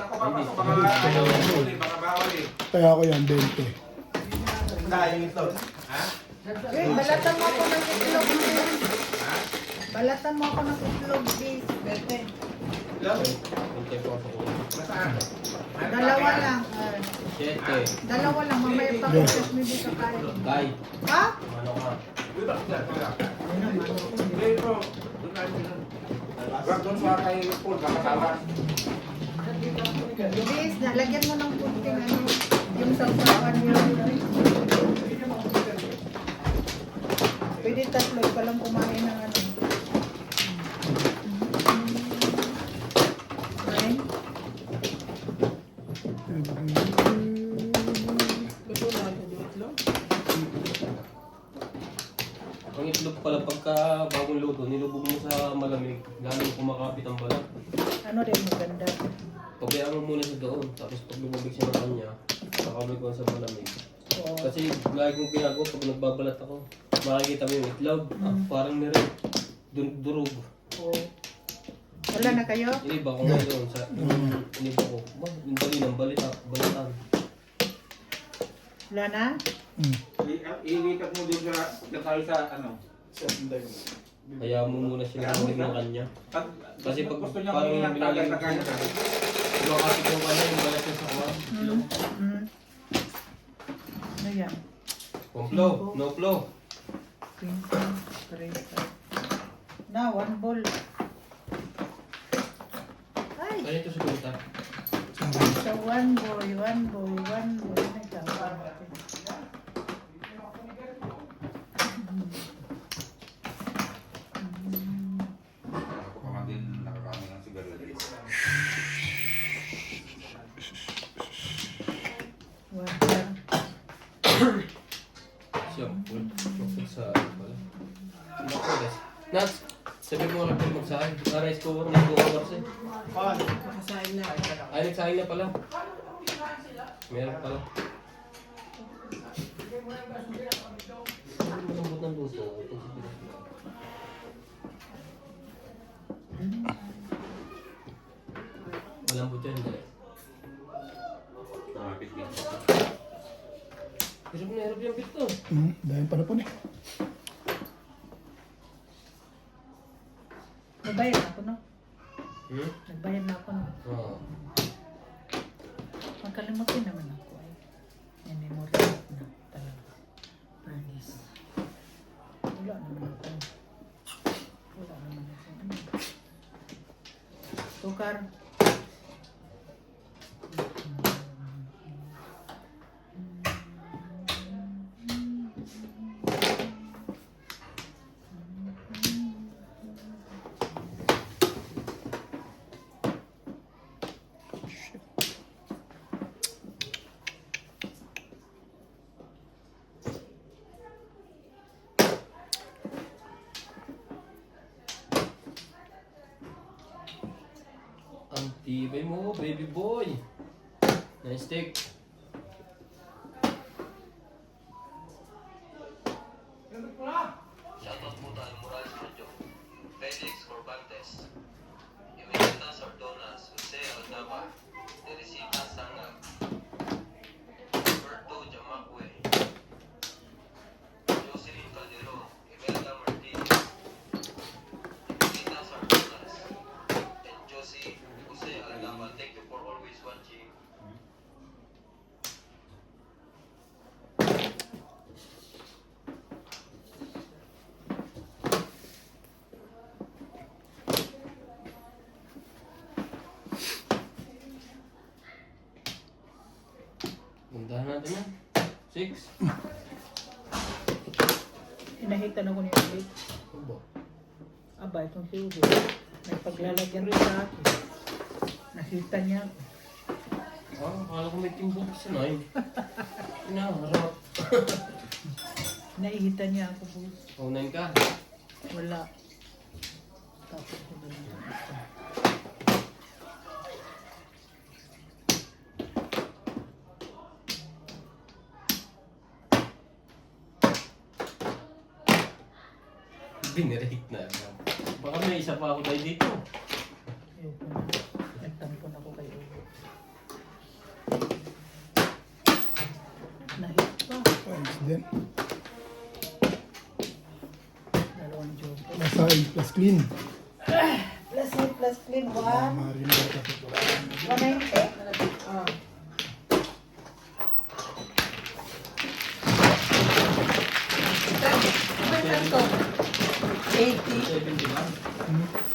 ako papasok, baka bawal eh. Kaya ako yan, 20. Dahil ito. Ha? Balatan mo ako ng itlog. Ha? Balatan mo ako ng itlog, please. Bete. Love? Kuntay po ako. Masaan? Dalawa lang. Siyete. Dalawa lang. Mamaya pa Yeah. kasi may di ka kain. Guy. Ha? Ano ka? Hindi bro. Doon tayo doon. Wag doon sa kay Paul, kakatawa. Please, lagyan mo ng kunting ano. Yung sausawan niya. Pwede tatlo. Ikaw lang kumain ng ano. Kain? Gusto na ako yung itlog? Ang itlog pala pagka bagong luto, nilubog mo sa malamig, lalong kumakapit ang balat. Ano rin maganda? Pabayaan mo muna siya doon, tapos pag lumabig siya ng kanya, kakabig ko sa malamig. Oo. Kasi lagi kong ginagawa pag nagbabalat ako, makikita mo yung itlog, parang nirin, durog. Oo. Wala na kayo? Iniba ko ngayon sa, iniba ko, yung bali ng balatan. Wala na? Ilipat mo doon sa tayo sa ano. Kaya mo muna siya lumabig ng kanya. Kasi pag gusto niya parang kung binalag na kanya. kasi yung kanya, yung balat niya sa kuwan. Ano yan? Kung flow, no flow. 20, 30. Na, 1 bowl. Ay! Kaya ito sa kulita. Sa one boy, one boy, one boy. Nagkakaroon. Ako pa man din nakakami ng sigarilyas. One. Siya, magpapag sa ano pala. Nakulas. Nats, sabi mo lang pag magsahin. Rice cooker na buka kasi. Nakasahin na. Ay, nagsahin na pala. Meron pala. Malambot ng luto. Malambot yan, hindi. Nakapit din. Hirap yung pito. Dahil panapon eh. Nagbayad na ako, no? Hmm? Nagbayad na ako, no? Oo. Magkalimutin naman ako ay. Yan, memorial na talaga. Promise. Wala naman ako. Wala naman ako. Tukar. Ang tibay mo, baby boy. Nice stick. Shoutout po tayo Morales Radyo, Felix Corbantes, Imelita Sardonas, Jose Aldaba, Teresita Sangag, Roberto Jamacue, Jocelyn Calderon, Imelda Martinez, Imelita Sardonas, and Josie Jose Aldaba. Thank you for always watching. Puntahan natin yan. 6. Inahitan ako ni Ulit. Ano ba? Aba, itong si Ulit. May paglalagyan rin sa akin. Nakita niya ako. Ah, akala ko may timbok sa 9. Inaharap. Naihitan niya ako po. Oh, 9 ka. Wala. Tapos ko doon ang isa. Binirate na. Baka may isa pa ako tayo dito. Ayoko na. Nagtampon ako kay Ulit. Nahit pa. Ayos din. Dalawang joke. Masay plus clean. Plus hit, plus clean. One. Marin na ito. 190. Ah. Ito. 80. 7, di ba?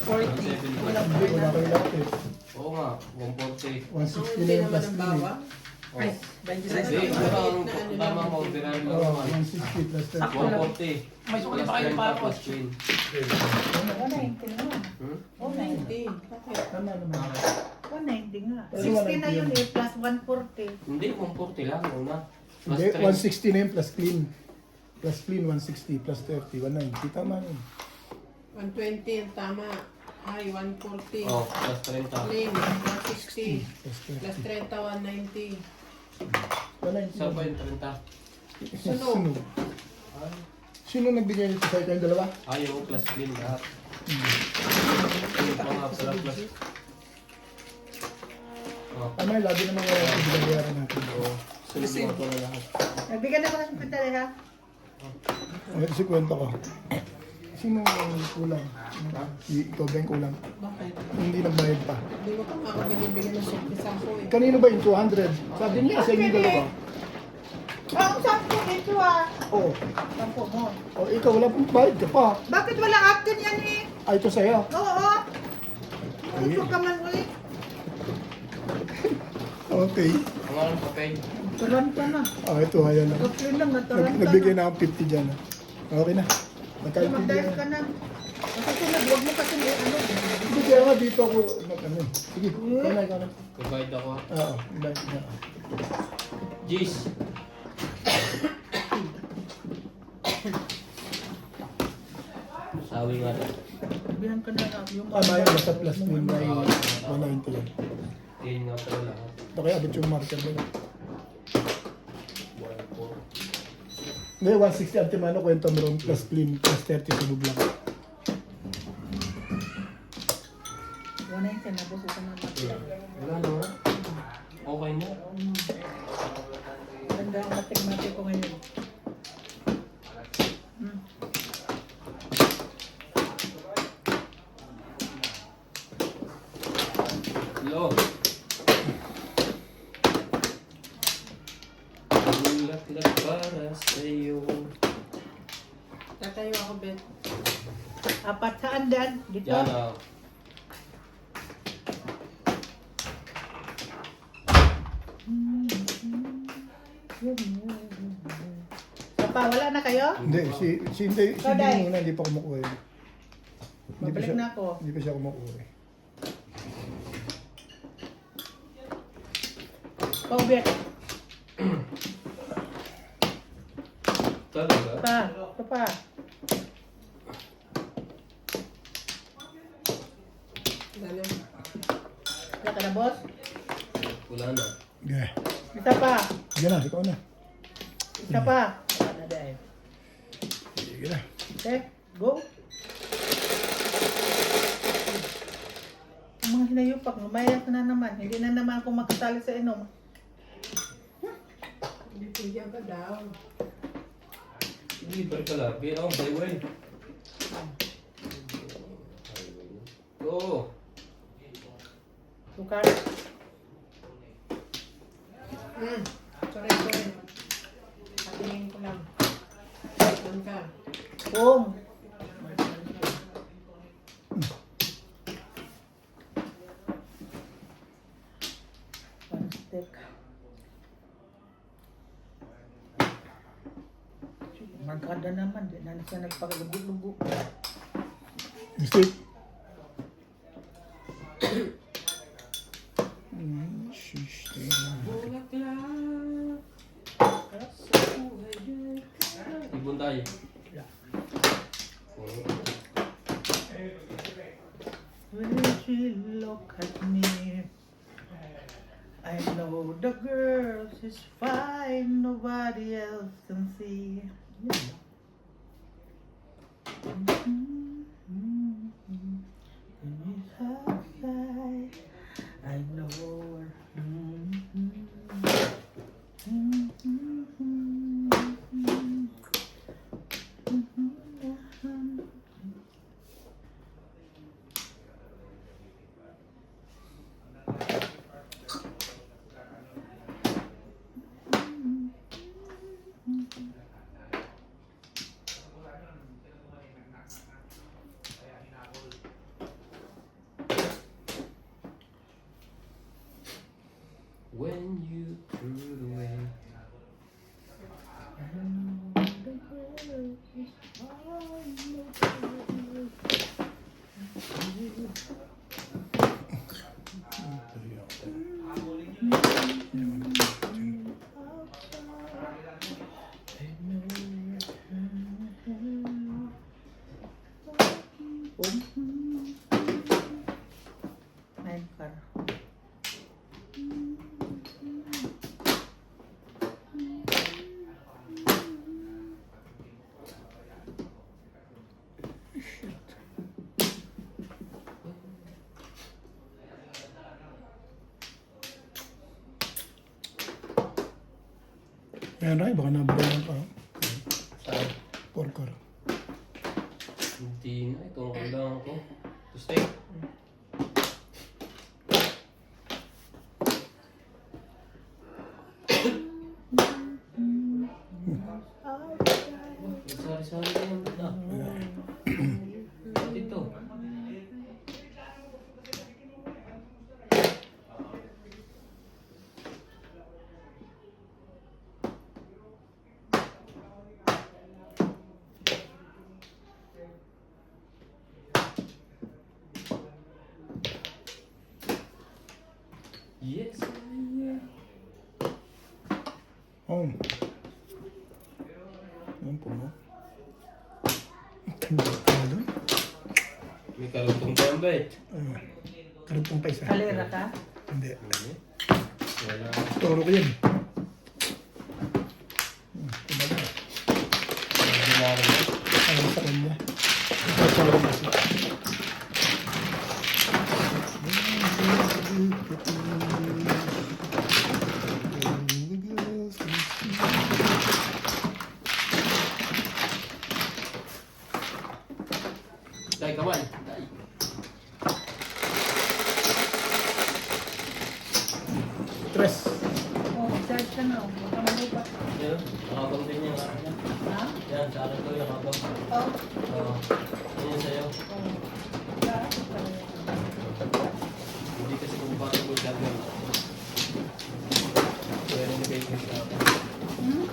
40. Walang Hindi ko na kayo lahat eh. Oo nga, 140. 160 na Hindi yung naman plus ang clean eh. bawang. Oh. Ay, Hindi, 26. pero ang tama mo, overall lang Oo, naman. 160 plus 30. 140. May sukli pa kayo Plus para 30 plus twin. 190 naman. Hmm? 190. 90. Bakit? Tama naman. 190 nga. Pero 60 na 190 yun yun. eh, plus 140. Hindi, 140 lang una. Plus Hindi, 3. 160 na yung plus clean. Plus clean, 160 plus 30, 190. Tama yun. 120 ang tama. Ay, 140. Oh, plus 30. Clean, 160. Plus Plus 30. 30, 190. 190. Saan ba yung 30? Sunog. Sino nagbigay nito sa'yo kayong dalawa? Ayaw, plus clean lahat. Yung pa nga pala plus. Oh, Tama yun, lagi naman yung binabayaran natin. oo. Sunod mo ito na lahat. Nagbigyan ako ng pintali ha. Ito si kwento ko. Sino kulang? Ikaw ba yung kulang? Bakit? Hindi nagbayad pa. Hindi mo pa nga ako binibigyan ng sukli sa ako eh. Kanino ba yung 200? Sabi niya sa inyo dalawa. Ang sampo ito ah. Oo. Sampo mo. Oh, ikaw wala pong bayad ka pa. Bakit wala akin yan eh? Ay, ito sa'yo. Oo. Gusto ka man ulit. Okay. Ang alam ko, Pay. Taran ka na. Ito, ayan lang. Nag-clean lang, nataran ka Nagbigay na. na akong 50 dyan. Okay na. Mag-dive Nagkaintindihan ka na. na. Masusunod, huwag mo kasi ano. Hindi kaya nga dito ako. Ano. Sige, ikaw na, ikaw na. Provide ako. Oo, live na. Jeez. Sawi nga na. Sabihan ka na lang. Yung Tama yun, nasa plus din na yung 190 yan. Yan nga pala lahat. Ito kaya abot yung marker mo. 1, 4. May 160 antimano, kwento mo ron, plus clean, plus 30 sa bublang. 190 na, boss. Usan na natin. Wala naman. Okay na. Ganda ang matik-matik ko ngayon. Hello. Ulat na para sa'yo. Tatayo ako, Bet. Apat saan dan? Dito? Yan ah. Papa, wala na kayo? Hindi, si hindi Koday. muna, hindi pa kumukuha yun. Hindi pa Babalik siya, na ako. hindi pa siya kumukuha eh. Paubet. Talaga? Pa, papa. Ano? Wala ka na, boss? Wala na. Yeah. Isa pa. Sige na, ikaw na. Isa pa. Wala na dahil. Sige na. Okay, go. Ang mga hinayupak, lumayas na naman. Hindi na naman ako makasali sa inom. Bibigyan ka daw. Libre ka lang. Pero ang highway. Go. Sukar. Sorry. Sabihin ko lang. Saan ka? Boom. One stick. Magkada naman. Di na siya nagpakalugo-lugo. Mistake. Shush. Bulak lang. Ibon tayo. When she look at me, I know the girl is fine, nobody else can see. And it's outside, I know her. When you threw it away. Nine car. Ayan, Ray, baka nabulan pa. Saan? Porkor. Hindi na. Ito ang kailangan ko. To stay. Sari-sari na yan. Dito. May karugtong pa yan ba eh? Karugtong pa isa. Kalera ka? Hindi. Wala. Toro ko yan. Kumbaga. Ordinary na. Alam sa kanya. Ito sa loob kasi. Tay, kawan. Tres. Oo, mag-charge ka na. Huwag ka malupa. Yan, nakabang din yung ano niya. Ha? Yan, sa akin ko yung nakabang. Oo. Oo. Yan yung sa'yo. Oo. Hindi kasi compatible sa akin. Kaya hindi kayo sa akin. Hmm?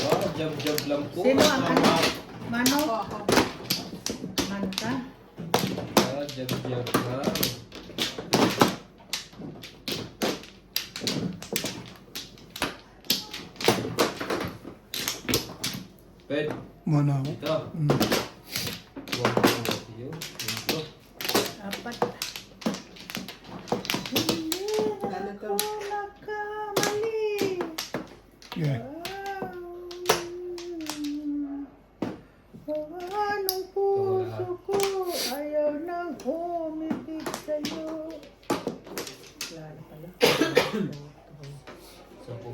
Wow, jab-jab lang po. Sino ang ano? Mano? Ako, ako. Mano ka? Ah, jab-jab lang. Pwede. Mana ako. Ito. Mm. Huwag ko na tiyo. Ito. Apat. Wala na to. Nakamali. Yeah. Anong puso ko ayaw nang umibig sa'yo. Wala na pala. Sa po.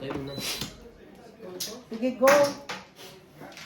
Tayo na. Sige, go.